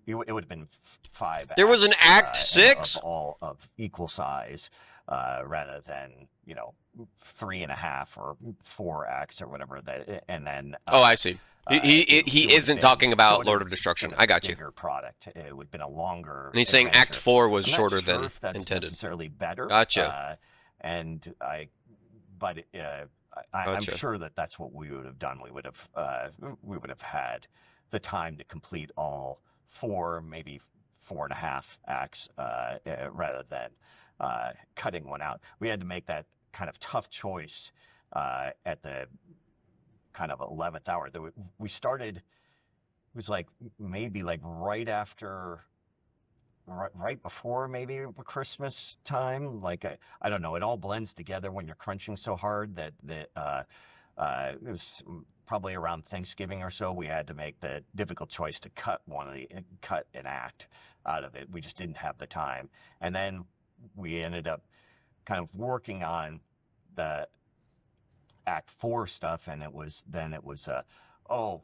It would have been 5
There was an Act 6?
Of all of equal size, rather than, 3.5 or 4 acts or whatever. And then...
oh, I see. He isn't talking about Lord of Destruction. I got you.
Bigger product. It would have been a longer...
And he's saying Act 4 was shorter than
if that's
intended.
Necessarily better.
Gotcha.
I'm sure that that's what we would have done. We would have had the time to complete all 4, maybe 4.5 acts, rather than cutting one out. We had to make that kind of tough choice at the kind of 11th hour. We started. It was maybe right after, right before maybe Christmas time. I don't know. It all blends together when you're crunching so hard that it was probably around Thanksgiving or so. We had to make the difficult choice to cut an act out of it. We just didn't have the time, and then we ended up kind of working on the Act 4 stuff, and it was oh,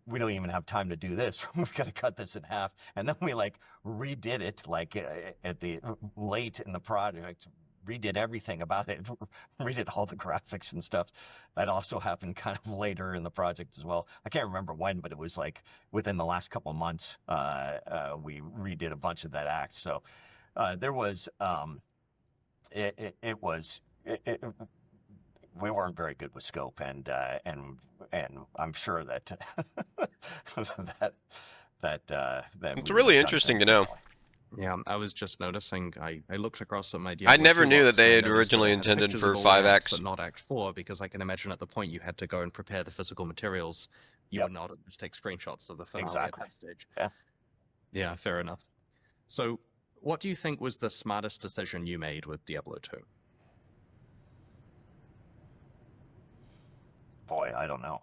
we don't even have time to do this. We've got to cut this in half, and then we redid it at the late in the project. Redid everything about it, redid all the graphics and stuff. That also happened kind of later in the project as well. I can't remember when, but it was within the last couple of months, we redid a bunch of that act. So there was, we weren't very good with scope, and I'm sure that
it's really interesting to know.
Yeah, I was just noticing. I looked across at my.
I never knew that they had originally intended for 5 acts,
but not Act 4, because I can imagine at the point you had to go and prepare the physical materials, you would not just take screenshots of the finale at that stage.
Yeah.
Yeah, fair enough. So, what do you think was the smartest decision you made with Diablo 2?
Boy, I don't know.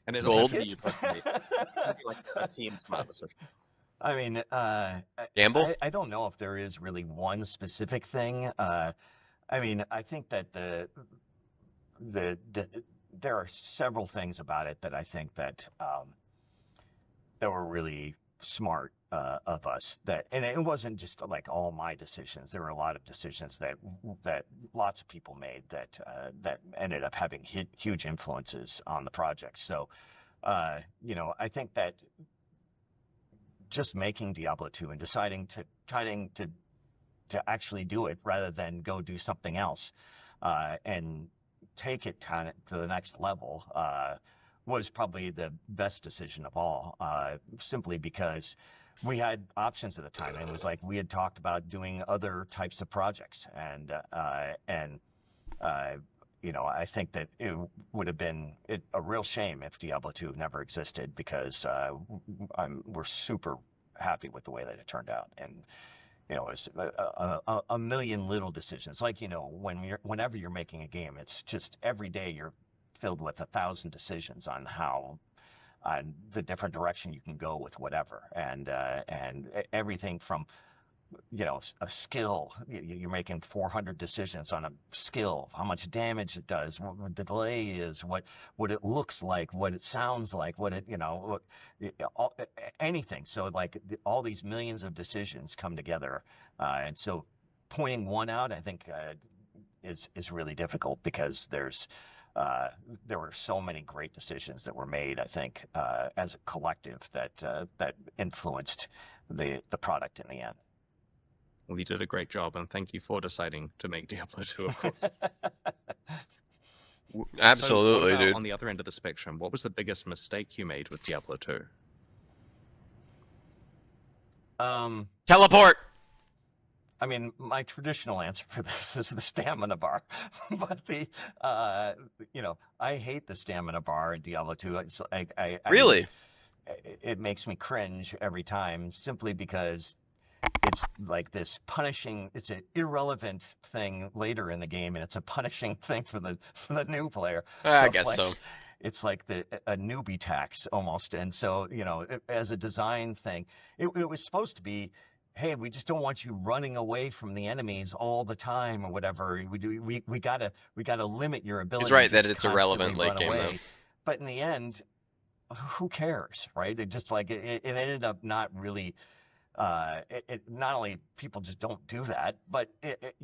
And it
Gold?
doesn't have to be you personally. It can be like a team smart decision.
I mean,
Gamble?
I don't know if there is really one specific thing. I mean, I think that there are several things about it that I think that that were really smart of us. And it wasn't just like all my decisions. There were a lot of decisions that lots of people made that ended up having huge influences on the project. So, I think that just making Diablo 2 and deciding to actually do it rather than go do something else, and take it to the next level, was probably the best decision of all, simply because we had options at the time. And it was like we had talked about doing other types of projects, and I think that it would have been a real shame if Diablo 2 never existed, because we're super happy with the way that it turned out. And it's a million little decisions. Like, whenever you're making a game, it's just every day you're filled with 1,000 decisions on the different direction you can go with whatever, and everything from a skill. You're making 400 decisions on a skill, how much damage it does, what the delay is, what it looks like, what it sounds like, what it, anything. So like all these millions of decisions come together, and so pointing one out, I think, is really difficult, because there were so many great decisions that were made, I think, as a collective, that influenced the product in the end.
Well, you did a great job, and thank you for deciding to make Diablo 2, of course.
Absolutely,
so what about
dude.
on the other end of the spectrum, what was the biggest mistake you made with Diablo 2?
Teleport!
I mean, my traditional answer for this is the stamina bar, but I hate the stamina bar in Diablo 2.
Really?
It makes me cringe every time, simply because it's like this punishing. It's an irrelevant thing later in the game, and it's a punishing thing for the new player.
I
So,
guess
like,
so.
it's like a newbie tax almost. And so, as a design thing, it was supposed to be, hey, we just don't want you running away from the enemies all the time or whatever. We gotta limit your ability.
He's right
to
that
just
it's irrelevant
constantly
late
run
game,
away.
though.
But in the end, who cares, right? It just like it ended up not really. Not only people just don't do that, but it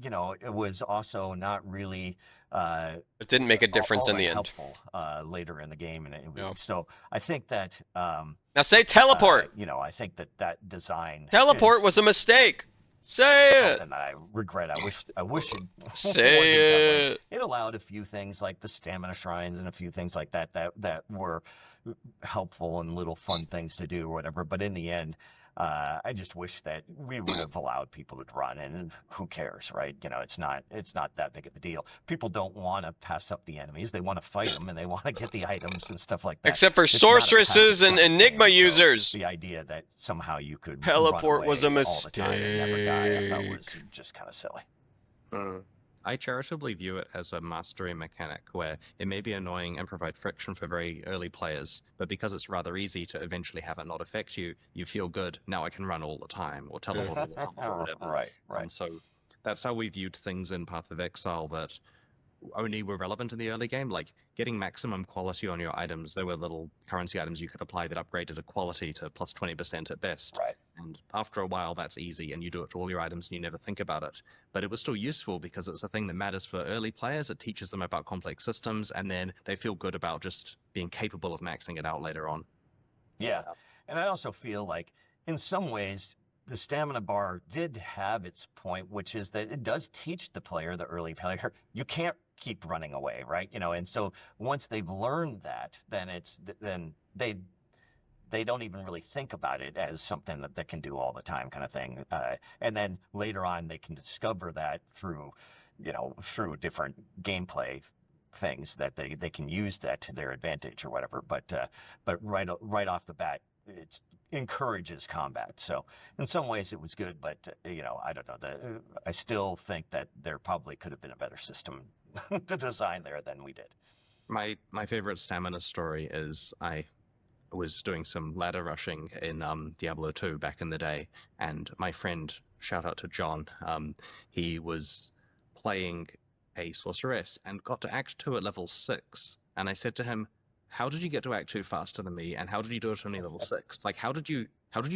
was also not really
It didn't make a difference
all
in
that
the end.
helpful later in the game. And
Yeah.
so I think that
Now say teleport!
I think that design
Teleport
is
was a mistake! Say it!
something that I regret. I wish it wasn't done.
Say it!
It allowed a few things like the stamina shrines and a few things like that were helpful and little fun things to do or whatever. But in the end, I just wish that we would have allowed people to run, and who cares, right? It's not that big of a deal. People don't want to pass up the enemies; they want to fight them, and they want to get the items and stuff like that.
Except for
It's not a
sorceresses
passive
and
grind
Enigma
game, so
users!
the idea that somehow you could
Teleport
run
was a
away all the time and never die, I thought was
mistake.
just kind of silly.
I charitably view it as a mastery mechanic where it may be annoying and provide friction for very early players, but because it's rather easy to eventually have it not affect you, you feel good. Now I can run all the time, or teleport all the time, or whatever.
Right.
And so that's how we viewed things in Path of Exile that only were relevant in the early game, like getting maximum quality on your items. There were little currency items you could apply that upgraded a quality to plus 20% at best.
Right.
And after a while, that's easy, and you do it to all your items and you never think about it. But it was still useful because it's a thing that matters for early players. It teaches them about complex systems, and then they feel good about just being capable of maxing it out later on.
Yeah. And I also feel like, in some ways, the stamina bar did have its point, which is that it does teach the early player, you can't keep running away, right? And so once they've learned that, then they don't even really think about it as something that they can do all the time, kind of thing. And then later on, they can discover that through different gameplay things that they can use that to their advantage or whatever. But right off the bat, encourages combat. So in some ways it was good, but you know, I don't know. I still think that there probably could have been a better system to design there than we did.
My favorite stamina story is I was doing some ladder rushing in Diablo 2 back in the day, and my friend, shout out to John, he was playing a sorceress and got to Act 2 at level 6, and I said to him, how did you get to Act 2 faster than me, and how did you do it only level 6? Like, how did you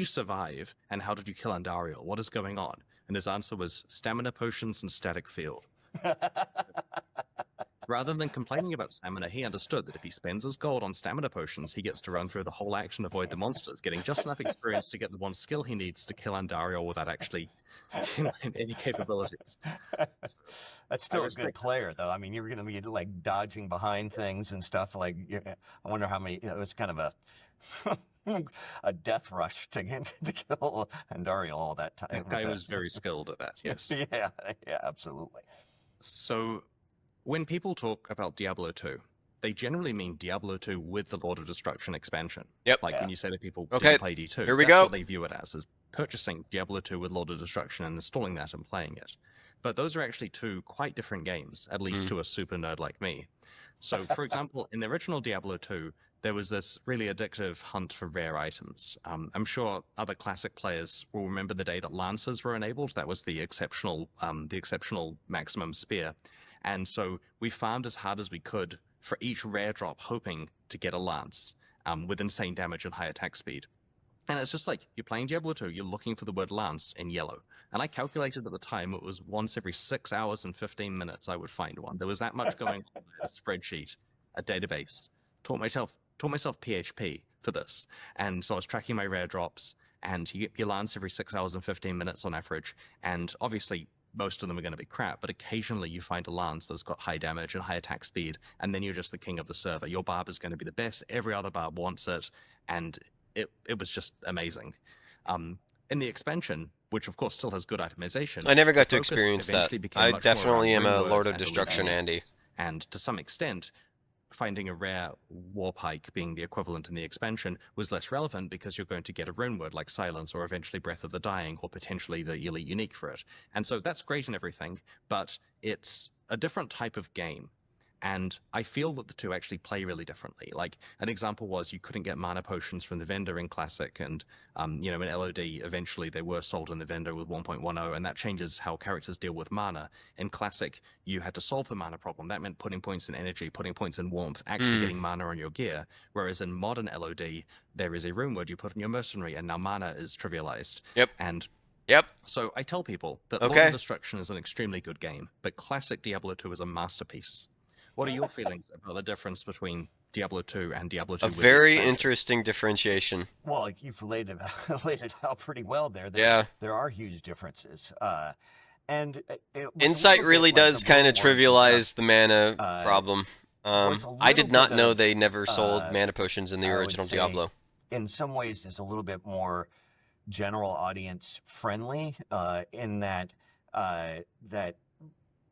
survive, and how did you kill Andariel? What is going on? And his answer was stamina potions and static field. Rather than complaining about stamina, he understood that if he spends his gold on stamina potions, he gets to run through the whole action, avoid the monsters, getting just enough experience to get the one skill he needs to kill Andariel without actually, any capabilities.
That's still a good player, though. I mean, you're going to be like dodging behind things and stuff. Like, I wonder how many. It was kind of a death rush to kill Andariel all that time.
That guy was very skilled at that. Yes.
Yeah, absolutely.
So, when people talk about Diablo 2, they generally mean Diablo 2 with the Lord of Destruction expansion.
Yep.
Like when you say to people,
Okay,
didn't play D2,
here we
that's
go.
what they view it as purchasing Diablo 2 with Lord of Destruction and installing that and playing it. But those are actually two quite different games, at least to a super nerd like me. So, for example, in the original Diablo 2, there was this really addictive hunt for rare items. I'm sure other classic players will remember the day that Lancers were enabled. That was the exceptional maximum spear. And so we farmed as hard as we could for each rare drop, hoping to get a lance with insane damage and high attack speed. And it's just like, you're playing Diablo 2, you're looking for the word lance in yellow. And I calculated at the time it was once every 6 hours and 15 minutes I would find one. There was that much going on in a spreadsheet, a database. Taught myself PHP for this. And so I was tracking my rare drops, and you get your lance every 6 hours and 15 minutes on average. And obviously, most of them are going to be crap, but occasionally you find a lance that's got high damage and high attack speed, and then you're just the king of the server. Your barb is going to be the best. Every other barb wants it, and it was just amazing. In the expansion, which of course still has good itemization,
I never got to
the focus
experience that.
eventually became
I
much more
definitely am
around
a
rune
Lord
words
of
and
Destruction
elite
Andy.
units. And to some extent, finding a rare war pike being the equivalent in the expansion was less relevant because you're going to get a rune word like Silence or eventually Breath of the Dying or potentially the elite unique for it. And so that's great and everything, but it's a different type of game. And I feel that the two actually play really differently. Like, an example was you couldn't get mana potions from the vendor in Classic, and, in LOD, eventually they were sold in the vendor with 1.10, and that changes how characters deal with mana. In Classic, you had to solve the mana problem. That meant putting points in energy, putting points in warmth, actually getting mana on your gear. Whereas in modern LOD, there is a rune word you put on your mercenary, and now mana is trivialized.
Yep.
And
Yep.
so I tell people that
Okay.
Lord of Destruction is an extremely good game, but Classic Diablo 2 is a masterpiece. What are your feelings about the difference between Diablo 2 and Diablo 2
A
with the
very
expansion?
interesting differentiation.
Well, you've laid it out pretty well there.
Yeah.
There are huge differences. And it was a
Insight
little bit
really
like
does
the
kind
rune
of
words and
trivialize
stuff.
the mana problem.
Was a
I did
little
not
bit
know
of,
they never sold mana potions in the
I would
original
say,
Diablo.
in some ways, is a little bit more general audience friendly in that that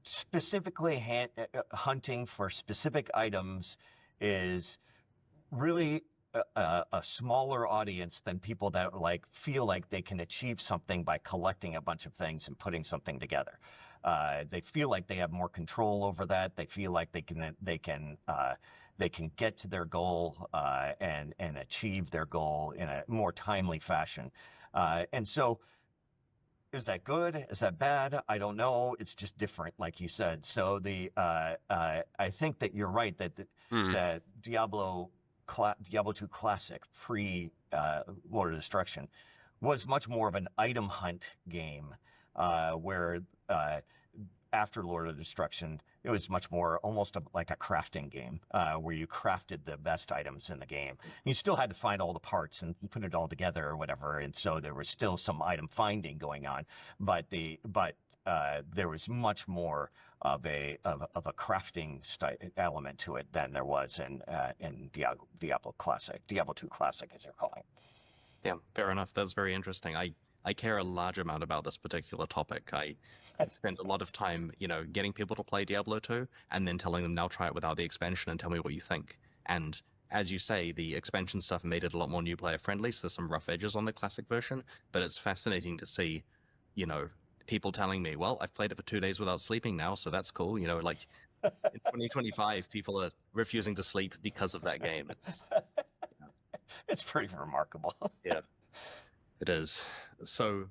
specifically hunting for specific items is really a smaller audience than people that like feel like they can achieve something by collecting a bunch of things and putting something together. They feel like they have more control over that. They feel like they can get to their goal and achieve their goal in a more timely fashion. And so, is that good? Is that bad? I don't know. It's just different, like you said. So I think that you're right that that Diablo 2 Classic pre Lord of Destruction was much more of an item hunt game, where after Lord of Destruction, it was much more almost like a crafting game, where you crafted the best items in the game. You still had to find all the parts and put it all together or whatever, and so there was still some item finding going on, but there was much more of a crafting element to it than there was in Diablo Classic, Diablo 2 Classic, as you're calling it.
Yeah, fair enough. That's very interesting. I care a large amount about this particular topic. I spent a lot of time, getting people to play Diablo 2 and then telling them now try it without the expansion and tell me what you think. And as you say, the expansion stuff made it a lot more new player friendly, so there's some rough edges on the classic version, but it's fascinating to see, you know, people telling me, well, I've played it for 2 days without sleeping now, so that's cool. You know, like in 2025, people are refusing to sleep because of that game.
It's pretty remarkable.
Yeah, it is. So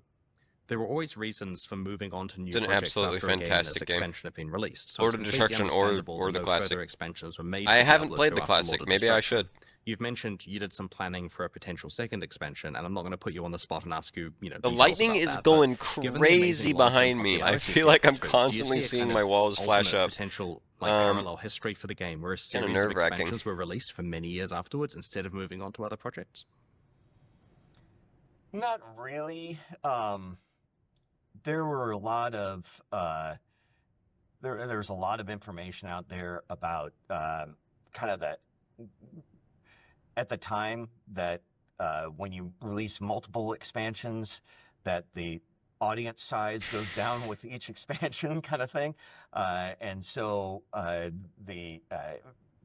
there were always reasons for moving on to new
It's an
projects
absolutely
after a game and its
fantastic game.
expansion had been released. So
Or
it's
the
completely
Destruction
understandable
or
that
the
no
Classic.
further expansions were made.
I
for
haven't
Diablo
played
2
the
after Lord
Classic.
of
Maybe I
Destruction.
should.
You've mentioned you did some planning for a potential second expansion, and I'm not going to put you on the spot and ask you, you know,
The
details
lightning
about
is
that,
going
but given the amazing
crazy
long-term
behind me. I
popularity of
feel like
Diablo
I'm
2, do you
constantly
see a
seeing
kind
my
of
walls flash
alternate
up.
potential, like parallel history for the game, where a
Kinda
series of
nerve-wracking.
expansions were released for many years afterwards instead of moving on to other projects?
Not really. There were a lot of there's a lot of information out there about kind of that at the time that when you release multiple expansions, that the audience size goes down with each expansion, kind of thing, and so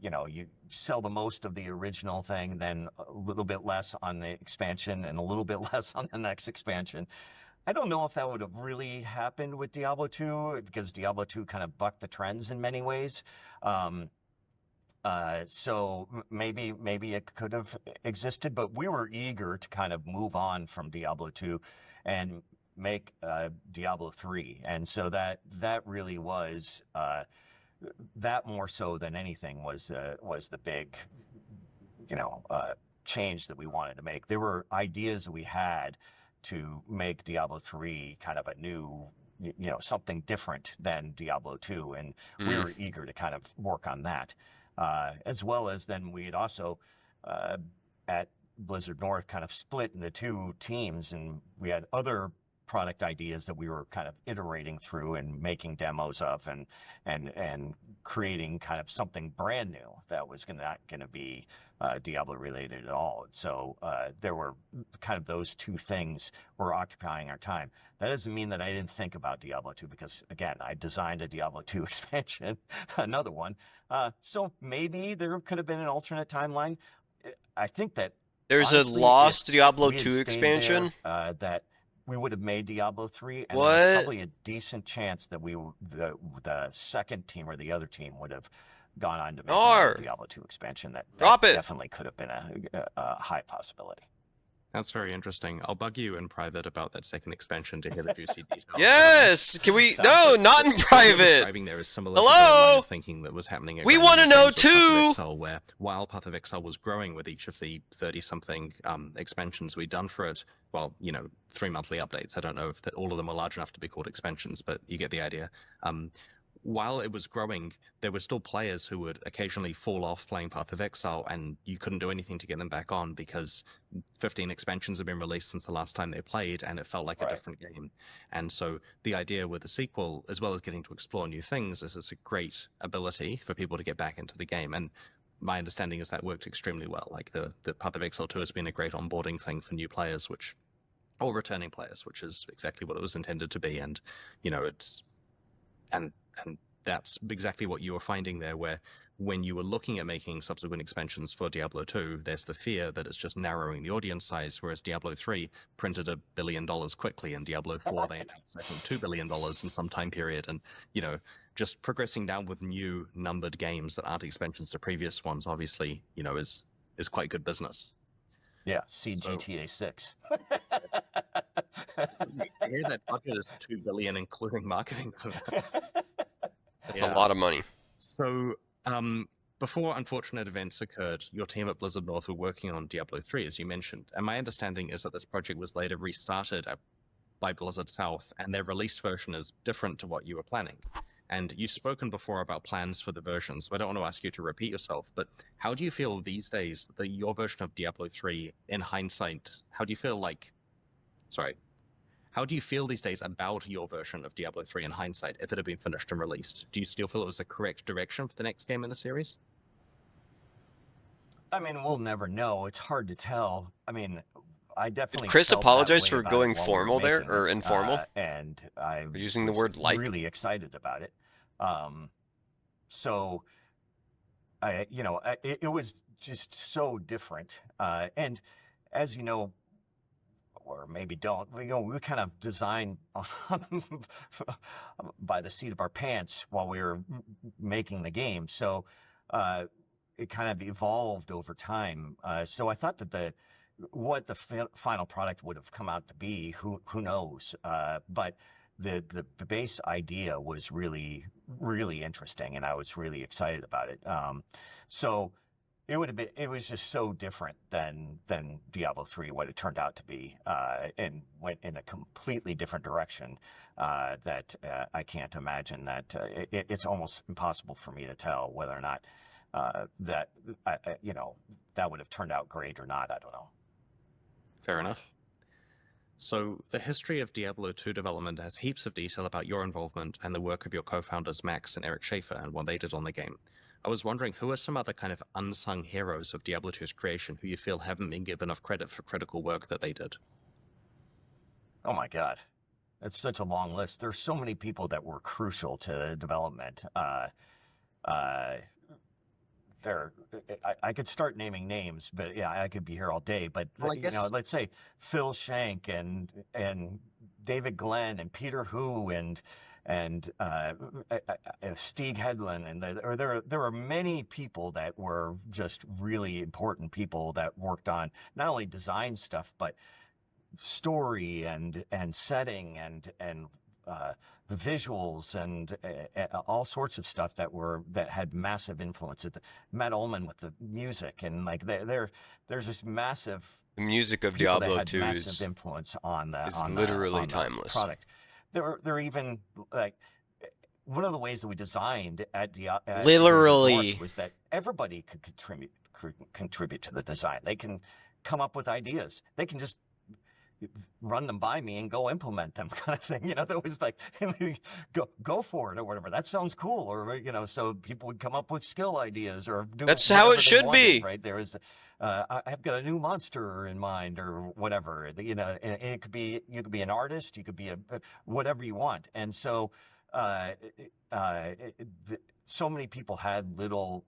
you know, you sell the most of the original thing, then a little bit less on the expansion, and a little bit less on the next expansion. I don't know if that would have really happened with Diablo 2 because Diablo 2 kind of bucked the trends in many ways. So maybe it could have existed, but we were eager to kind of move on from Diablo 2 and make Diablo 3, and so that really was that more so than anything was the big, you know, change that we wanted to make. There were ideas that we had to make Diablo 3 kind of a new, you know, something different than Diablo 2, and we were eager to kind of work on that. As well as then we had also, at Blizzard North, kind of split into two teams, and we had other product ideas that we were kind of iterating through and making demos of, and creating kind of something brand new that was not going to be Diablo related at all. So there were kind of those two things were occupying our time. That doesn't mean that I didn't think about Diablo 2, because again, I designed a Diablo 2 expansion, another one. So maybe there could have been an alternate timeline. I think that
There's
honestly,
a lost
if
Diablo
we had
2
stayed
expansion.
there, that we would have made Diablo 3, and
What?
there's probably a decent chance that the second team or the other team would have gone on to make another Diablo 2 expansion. That
Drop it.
definitely could have been a high possibility.
That's very interesting. I'll bug you in private about that second expansion to hear the juicy details.
Yes! Can we?
Sounds
No,
good.
not in
What you're
private!
describing there is similar to the
Hello?
line of thinking that was happening at
We
Grand
wanna
Theft
know
Auto with Path of
too!
Exile, where while Path of Exile was growing with each of the 30-something expansions we'd done for it, well, you know, 3 monthly updates. I don't know if all of them were large enough to be called expansions, but you get the idea. While it was growing, there were still players who would occasionally fall off playing Path of Exile, and you couldn't do anything to get them back on because 15 expansions have been released since the last time they played, and it felt like a different game. And so the idea with the sequel, as well as getting to explore new things, is it's a great ability for people to get back into the game. And my understanding is that worked extremely well. Like the Path of Exile 2 has been a great onboarding thing for new players, or returning players, which is exactly what it was intended to be. And, you know, and that's exactly what you were finding there, where when you were looking at making subsequent expansions for Diablo 2, there's the fear that it's just narrowing the audience size, whereas Diablo 3 printed $1 billion quickly, and Diablo 4, they announced, I think, $2 billion in some time period. And, you know, just progressing down with new numbered games that aren't expansions to previous ones, obviously, you know, is quite good business.
Yeah, see GTA 6.
I hear that budget is $2 billion, including marketing for that.
That's a lot of money.
So, before unfortunate events occurred, your team at Blizzard North were working on Diablo 3, as you mentioned. And my understanding is that this project was later restarted by Blizzard South, and their released version is different to what you were planning. And you've spoken before about plans for the version, so I don't want to ask you to repeat yourself, but how do you feel these days that your version of Diablo 3, in hindsight, how do you feel these days about your version of Diablo 3 in hindsight, if it had been finished and released? Do you still feel it was the correct direction for the next game in the series?
I mean, we'll never know. It's hard to tell. I mean, I definitely
Did Chris
felt
apologize
that way
for
about
going
it while
formal
we were
there,
making
or
it,
informal?
and I
We're using the
was
word like.
really excited about it. So it was just so different. And as you know, or maybe don't, we kind of designed by the seat of our pants while we were making the game. So it kind of evolved over time. So I thought that what the final product would have come out to be, who knows? But the base idea was really, really interesting, and I was really excited about it. So it was just so different than Diablo 3, what it turned out to be, and went in a completely different direction that I can't imagine that it's almost impossible for me to tell whether or not that that would have turned out great or not. I don't know.
Fair enough. So the history of Diablo 2 development has heaps of detail about your involvement and the work of your co-founders Max and Eric Schaefer and what they did on the game. I was wondering, who are some other kind of unsung heroes of Diablo 2's creation who you feel haven't been given enough credit for critical work that they did?
Oh my God. It's such a long list. There's so many people that were crucial to the development. I could start naming names, but yeah, I could be here all day. But
Well, I guess-
let's say Phil Shank and David Glenn and Peter Hu and Stieg Hedlund, and there are many people that were just really important people that worked on not only design stuff but story and setting and the visuals and all sorts of stuff that had massive influence. Matt Ullman with the music, and like there's this massive
The music of
people that
Diablo
had
2
massive influence on the
is
on
literally
the
timeless.
product. They're even like one of the ways that we designed at
Literally.
Wizard North was that everybody could contribute to the design. They can come up with ideas. They can just run them by me and go implement them, kind of thing. There was like, go for it or whatever. That sounds cool. Or, so people would come up with skill ideas or do
That's how it
whatever they
should
wanted,
be.
right? There is, I've got a new monster in mind or whatever, and it could be, you could be an artist, you could be whatever you want. And so, so many people had little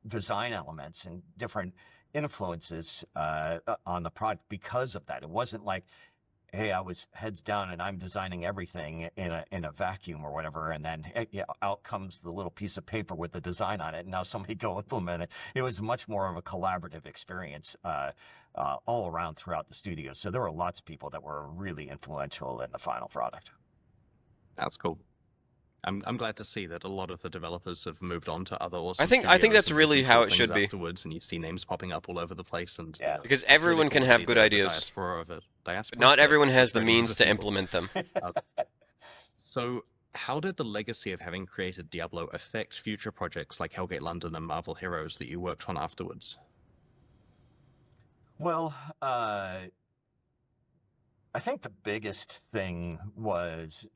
design elements and different influences on the product because of that. It wasn't like, hey, I was heads down and I'm designing everything in a vacuum or whatever, and then out comes the little piece of paper with the design on it, and now somebody go implement it. It was much more of a collaborative experience all around throughout the studio. So there were lots of people that were really influential in the final product.
That's cool. I'm glad to see that a lot of the developers have moved on to other awesome
I think
studios
that's
and
really
did
how
cool
it
things
should be.
afterwards, and you see names popping up all over the place, and
Yeah.
Because
it's really
everyone
cool
can
to
have
see
good
the
ideas.
diaspora of it.
But not everyone has the
spreading to
means to
people.
implement them.
So, how did the legacy of having created Diablo affect future projects like Hellgate London and Marvel Heroes that you worked on afterwards?
Well, I think the biggest thing was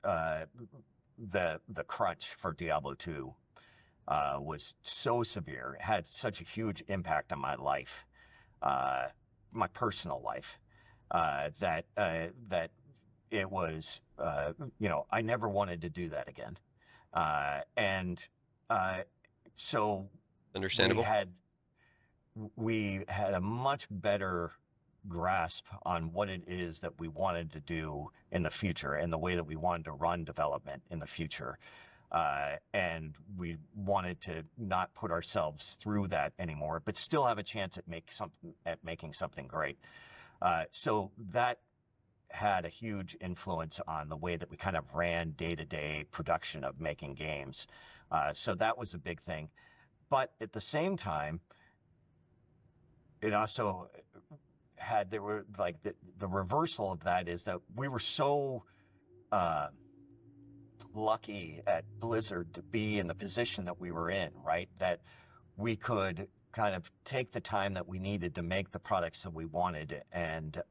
the crunch for Diablo 2 was so severe. It had such a huge impact on my life, my personal life, that it was, I never wanted to do that again. So
Understandable.
we had a much better grasp on what it is that we wanted to do in the future and the way that we wanted to run development in the future. And we wanted to not put ourselves through that anymore, but still have a chance at making something great. So that had a huge influence on the way that we kind of ran day-to-day production of making games. So that was a big thing. But at the same time, it also there were like the reversal of that is that we were so lucky at Blizzard to be in the position that we were in, right? That we could kind of take the time that we needed to make the products that we wanted. And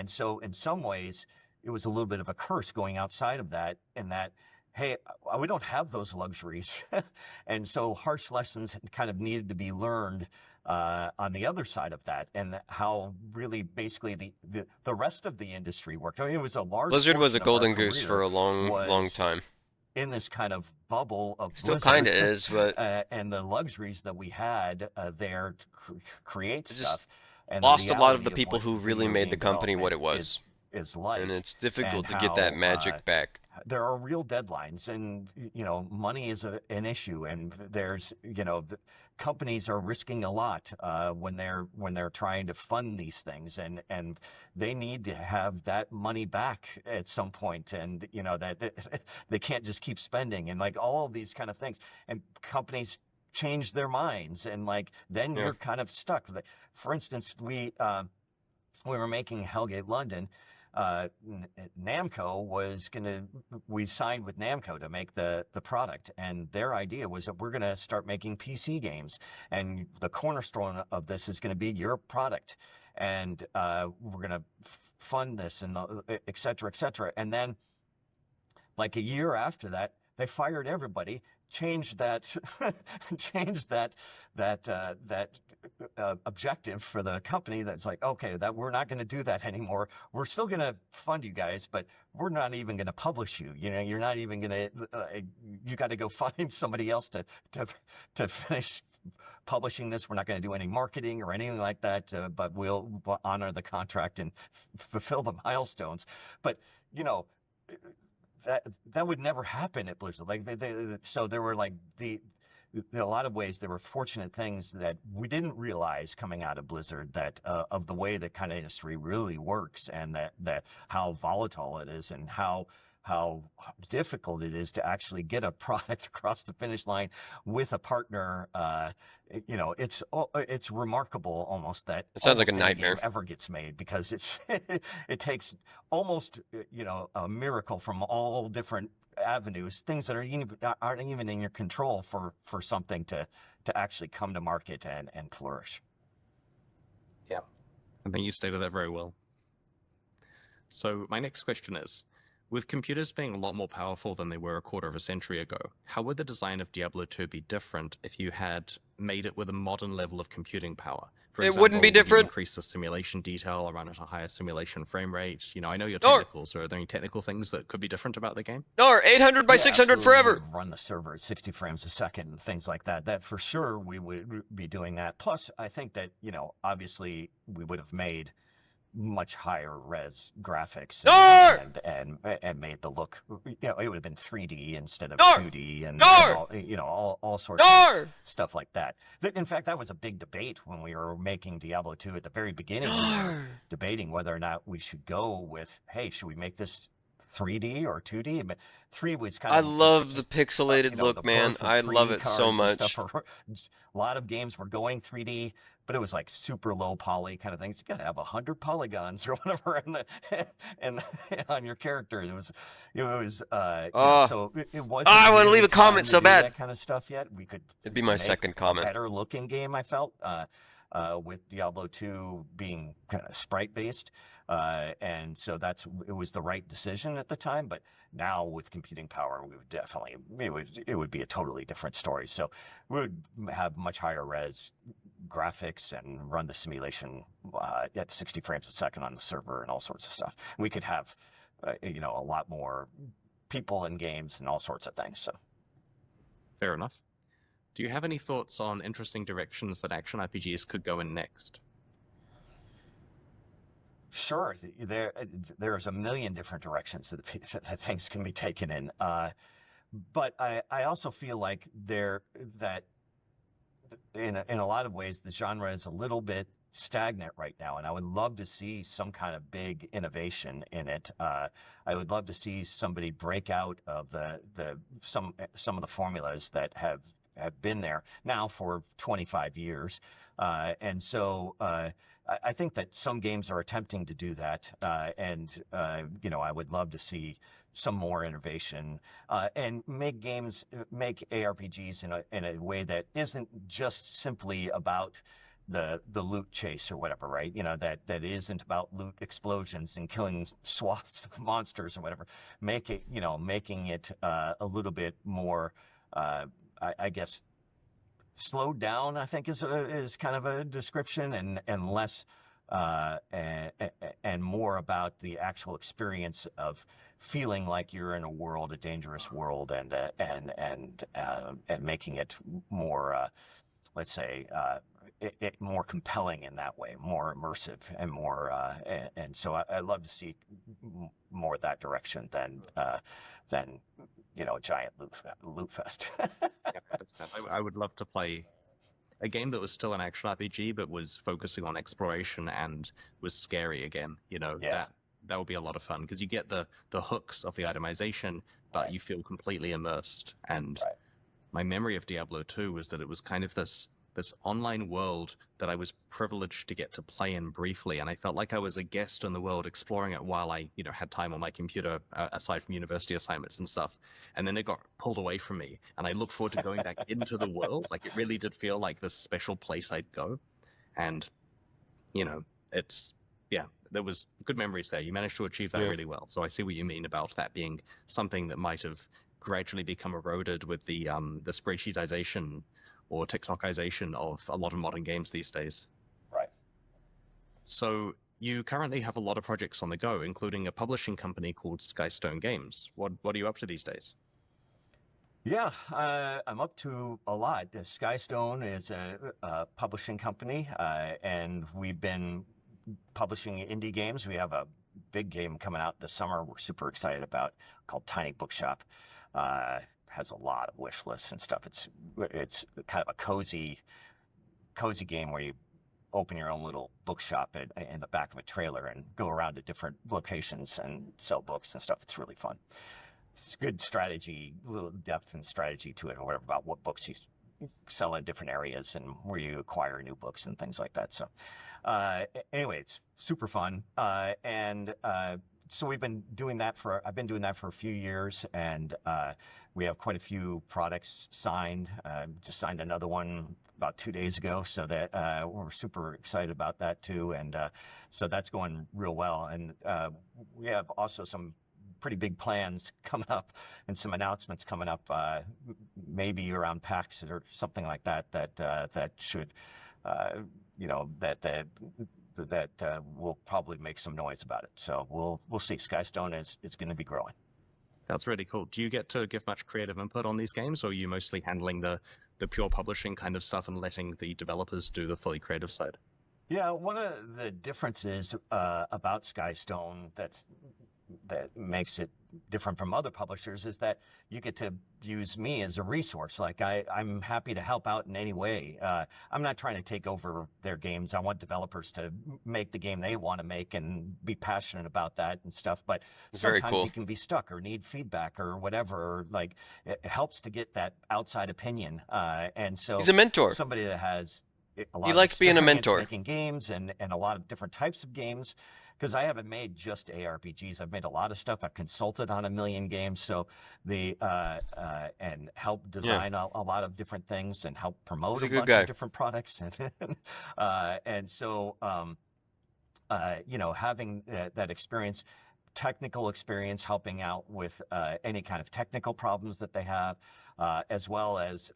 so in some ways, it was a little bit of a curse going outside of that, in that, hey, we don't have those luxuries. And so harsh lessons kind of needed to be learned on the other side of that, and how really basically the rest of the industry worked. I mean, it was a large
Blizzard was a
portion of our
golden goose
career
for a long time.
in this kind of bubble of
Still
Blizzard,
kind of is, but
and the luxuries that we had there to create
it just
stuff, and the
lost a lot of the
reality of
people
what
who really
video
made the
game
company what
development
it was.
is
And
like,
it's
and
difficult to get that
how
magic back.
there are real deadlines, and money is an issue, and there's the companies are risking a lot when they're trying to fund these things, and they need to have that money back at some point, and that they can't just keep spending, and like all of these kind of things, and companies change their minds, and like then
Yeah.
you're kind of stuck. For instance, we were making Hellgate London. Namco we signed with Namco to make the product, and their idea was that we're going to start making PC games, and the cornerstone of this is going to be your product, and we're going to fund this, and et cetera, et cetera. And then, like a year after that, they fired everybody, changed that, changed that objective for the company. That's like, okay, that we're not going to do that anymore. We're still going to fund you guys, but we're not even going to publish you. You're not even going to. You got to go find somebody else to finish publishing this. We're not going to do any marketing or anything like that, but we'll honor the contract and fulfill the milestones. But that would never happen at Blizzard. Like so there were like in a lot of ways there were fortunate things that we didn't realize coming out of Blizzard, that of the way that kind of industry really works, and that how volatile it is, and how difficult it is to actually get a product across the finish line with a partner. It's remarkable almost that
It sounds like a
any
nightmare.
game ever gets made, because it takes almost a miracle from all different avenues, things that aren't even in your control for something to actually come to market and flourish.
Yeah, I think you stated that very well. So my next question is, with computers being a lot more powerful than they were a quarter of a century ago, how would the design of Diablo II be different if you had made it with a modern level of computing power? For
It
example,
wouldn't be
would you
different.
increase the simulation detail or run at a higher simulation frame rate? I know your
Or-
technicals. Are there any technical things that could be different about the game?
Or 800 by
Yeah,
600
absolutely.
forever.
We would run the server at 60 frames a second and things like that. That for sure we would be doing that. Plus, I think that obviously we would have made much higher res graphics and made the look. It would have been 3D instead of 2D, and all sorts of stuff like that. In fact, that was a big debate when we were making Diablo 2 at the very beginning. We were debating whether or not we should go with, hey, should we make this 3D or 2D? But 3 was kind
I
of
love the
just,
pixelated look,
the
man.
birth of
I
3D
love it so
cards and
much.
stuff. A lot of games were going 3D, but it was like super low poly kind of things. You got to have 100 polygons or whatever on your character. It was so it wasn't.
I want to leave a
time
comment
to
so
do
bad.
that kind of stuff yet. We could.
It'd be my
make
second comment.
A better looking game, I felt, with Diablo 2 being kind of sprite based. And so it was the right decision at the time, but now with computing power, we would definitely, it would be a totally different story. So we would have much higher res graphics and run the simulation at 60 frames a second on the server and all sorts of stuff. We could have, a lot more people in games and all sorts of things. So
Fair enough. Do you have any thoughts on interesting directions that action RPGs could go in next?
Sure, there's a million different directions that things can be taken in, but I also feel like that in a lot of ways the genre is a little bit stagnant right now, and I would love to see some kind of big innovation in it. I would love to see somebody break out of some of the formulas that have been there now for 25 years, and so. I think that some games are attempting to do that, and I would love to see some more innovation and make ARPGs in a way that isn't just simply about the loot chase or whatever, right? That isn't about loot explosions and killing swaths of monsters or whatever. Making it a little bit more, I guess. Slowed down, I think, is kind of a description, and less and more about the actual experience of feeling like you're in a world, a dangerous world, and making it more, let's say, more compelling in that way, more immersive, and more. And so I love to see more of that direction than a giant loot fest.
Yeah, I understand. I would love to play a game that was still an action RPG, but was focusing on exploration and was scary again.
Yeah.
That would be a lot of fun because you get the hooks of the itemization, but
Right.
you feel completely immersed. And
Right.
my memory of Diablo 2 was that it was kind of this online world that I was privileged to get to play in briefly, and I felt like I was a guest in the world exploring it while I, had time on my computer aside from university assignments and stuff. And then it got pulled away from me, and I look forward to going back into the world. Like, it really did feel like this special place I'd go, and it's there was good memories there. You managed to achieve that
Yeah.
really well. So I see what you mean about that being something that might have gradually become eroded with the spreadsheetization or TikTokization of a lot of modern games these days.
Right.
So you currently have a lot of projects on the go, including a publishing company called Skystone Games. What are you up to these days?
Yeah, I'm up to a lot. Skystone is a publishing company, and we've been publishing indie games. We have a big game coming out this summer we're super excited about called Tiny Bookshop. Has a lot of wish lists and stuff. It's kind of a cozy game where you open your own little bookshop in the back of a trailer and go around to different locations and sell books and stuff. It's really fun. It's good strategy, a little depth and strategy to it, or whatever, about what books you sell in different areas and where you acquire new books and things like that. So anyway, it's super fun. So I've been doing that for a few years, and we have quite a few products signed. Just signed another one about 2 days ago, so that we're super excited about that too. And so that's going real well. And we have also some pretty big plans coming up and some announcements coming up, maybe around PAX or something like that. That should, that will probably make some noise about it. So we'll see. Skystone is going to be growing.
That's really cool. Do you get to give much creative input on these games, or are you mostly handling the pure publishing kind of stuff and letting the developers do the fully creative side?
Yeah, one of the differences about Skystone that makes it different from other publishers is that you get to use me as a resource. Like I'm happy to help out in any way. I'm not trying to take over their games. I want developers to make the game they want to make and be passionate about that and stuff. But
Very
sometimes
cool.
you can be stuck or need feedback or whatever. Or like it helps to get that outside opinion. And so
He's a mentor.
somebody that has a lot
He
of
likes being a
experience
mentor.
making games and a lot of different types of games. Because I haven't made just ARPGs. I've made a lot of stuff. I've consulted on 1 million games. So and helped design a lot of different things and help promote
He's a
a
good
bunch
guy.
of different products. And so having that experience, technical experience, helping out with any kind of technical problems that they have, as well as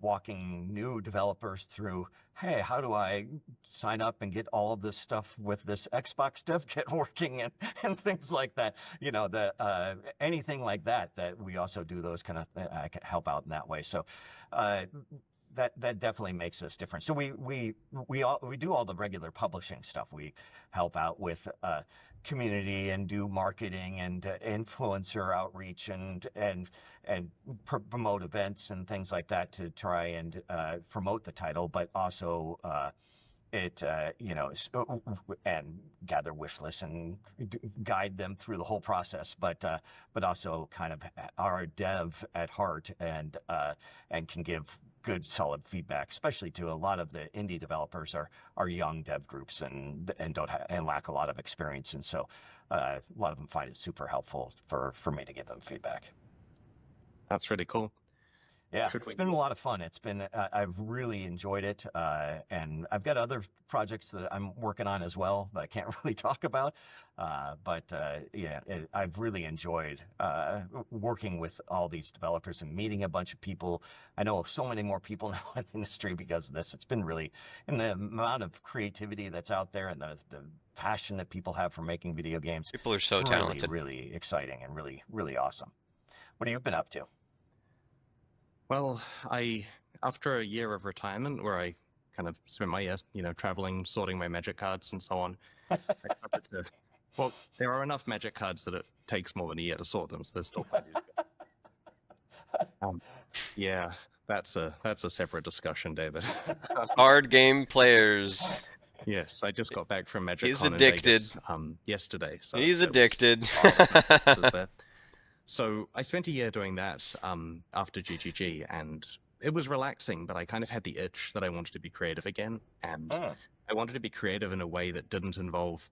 walking new developers through, hey, how do I sign up and get all of this stuff with this Xbox dev kit working and things like that. Anything like that we also do those kind of help out in that way. So that definitely makes us different. So we do all the regular publishing stuff. We help out with community and do marketing and influencer outreach and promote events and things like that to try and promote the title, but also and gather wish lists and guide them through the whole process, but also kind of are a dev at heart and can give good solid feedback, especially to a lot of the indie developers are young dev groups and lack a lot of experience, and so a lot of them find it super helpful for me to give them feedback.
That's really cool.
Yeah,
Should
it's
we-
been a lot of fun. It's been, I've really enjoyed it. And I've got other projects that I'm working on as well that I can't really talk about. Yeah, I've really enjoyed working with all these developers and meeting a bunch of people. I know so many more people now in the industry because of this. It's been really, and the amount of creativity that's out there and the passion that people have for making video games.
People are so
It's
talented.
really exciting and really, really awesome. What have you been up to?
Well, after a year of retirement where I kind of spent my years, traveling, sorting my magic cards and so on, I started to, well, there are enough magic cards that it takes more than a year to sort them, so there's still plenty to go. Yeah, that's a separate discussion, David.
Card game players.
Yes, I just got back from Magic
He's
Con in
addicted.
Vegas, yesterday. So
He's
that was
addicted.
awesome. Was there. So I spent a year doing that after GGG, and it was relaxing, but I kind of had the itch that I wanted to be creative again, and I wanted to be creative in a way that didn't involve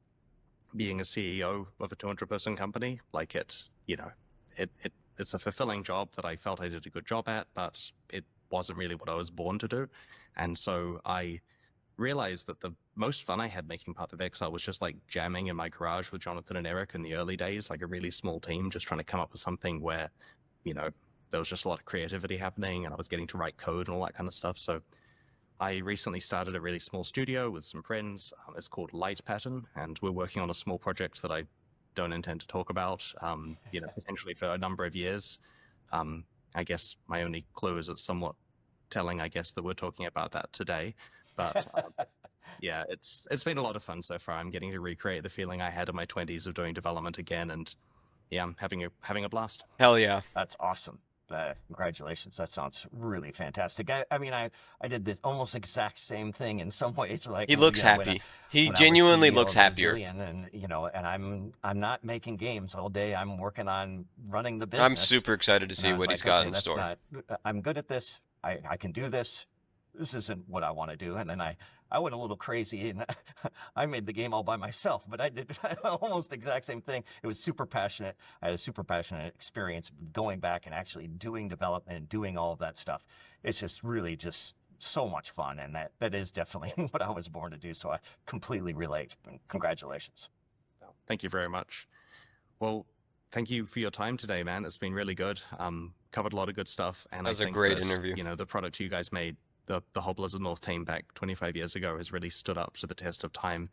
being a CEO of a 200-person company. Like it's a fulfilling job that I felt I did a good job at, but it wasn't really what I was born to do. And so I realized that the most fun I had making Path of Exile was just like jamming in my garage with Jonathan and Eric in the early days, like a really small team, just trying to come up with something where, there was just a lot of creativity happening and I was getting to write code and all that kind of stuff. So I recently started a really small studio with some friends. It's called Light Pattern, and we're working on a small project that I don't intend to talk about, potentially for a number of years. I guess my only clue is it's somewhat telling, I guess, that we're talking about that today. But yeah, it's been a lot of fun so far. I'm getting to recreate the feeling I had in my 20s of doing development again, and yeah, I'm having a blast.
Hell yeah.
That's awesome. Congratulations. That sounds really fantastic. I mean, I did this almost exact same thing in some ways. Like
He looks happy. He genuinely looks happier.
And I'm not making games all day. I'm working on running the business.
I'm super excited to see what he's got in store.
I'm good at this. I can do this. This isn't what I want to do. And then I went a little crazy and I made the game all by myself, but I did almost the exact same thing. It was super passionate. I had a super passionate experience going back and actually doing development and doing all of that stuff. It's just really just so much fun. And that is definitely what I was born to do. So I completely relate. Congratulations.
Thank you very much. Well, thank you for your time today, man. It's been really good. Covered a lot of good stuff. And
That was
I
a
think
great
that,
interview.
The product you guys made, the whole Blizzard North team back 25 years ago has really stood up to the test of time.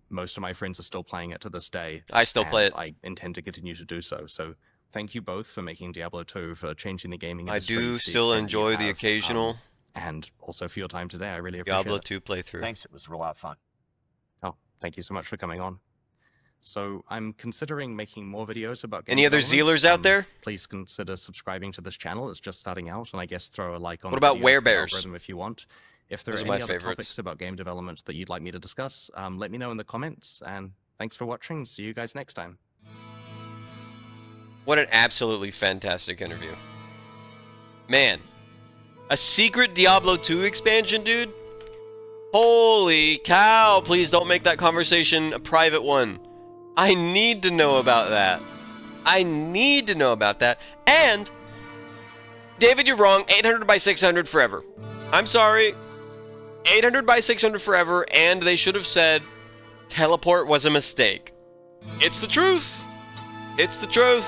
Most of my friends are still playing it to this day.
I still play it.
I intend to continue to do so. So thank you both for making Diablo 2, for changing the gaming
I
industry.
do still enjoy the occasional
and also for your time today. I really appreciate
Diablo
it.
2 playthrough.
Thanks. It was a lot of fun.
Oh, thank you so much for coming on. So I'm considering making more videos about game
Any other
development.
Zealers out there?
Please consider subscribing to this channel. It's just starting out, and I guess throw a like on
What
the
about
video for the
Werebears?
algorithm if you want. If there
Those
are
are my
any other
favorites.
topics about game development that you'd like me to discuss, let me know in the comments. And thanks for watching. See you guys next time.
What an absolutely fantastic interview. Man, a secret Diablo 2 expansion, dude? Holy cow, please don't make that conversation a private one. I need to know about that. I need to know about that. And, David, you're wrong. 800 by 600 forever. I'm sorry. 800 by 600 forever, and they should have said, teleport was a mistake. It's the truth. It's the truth.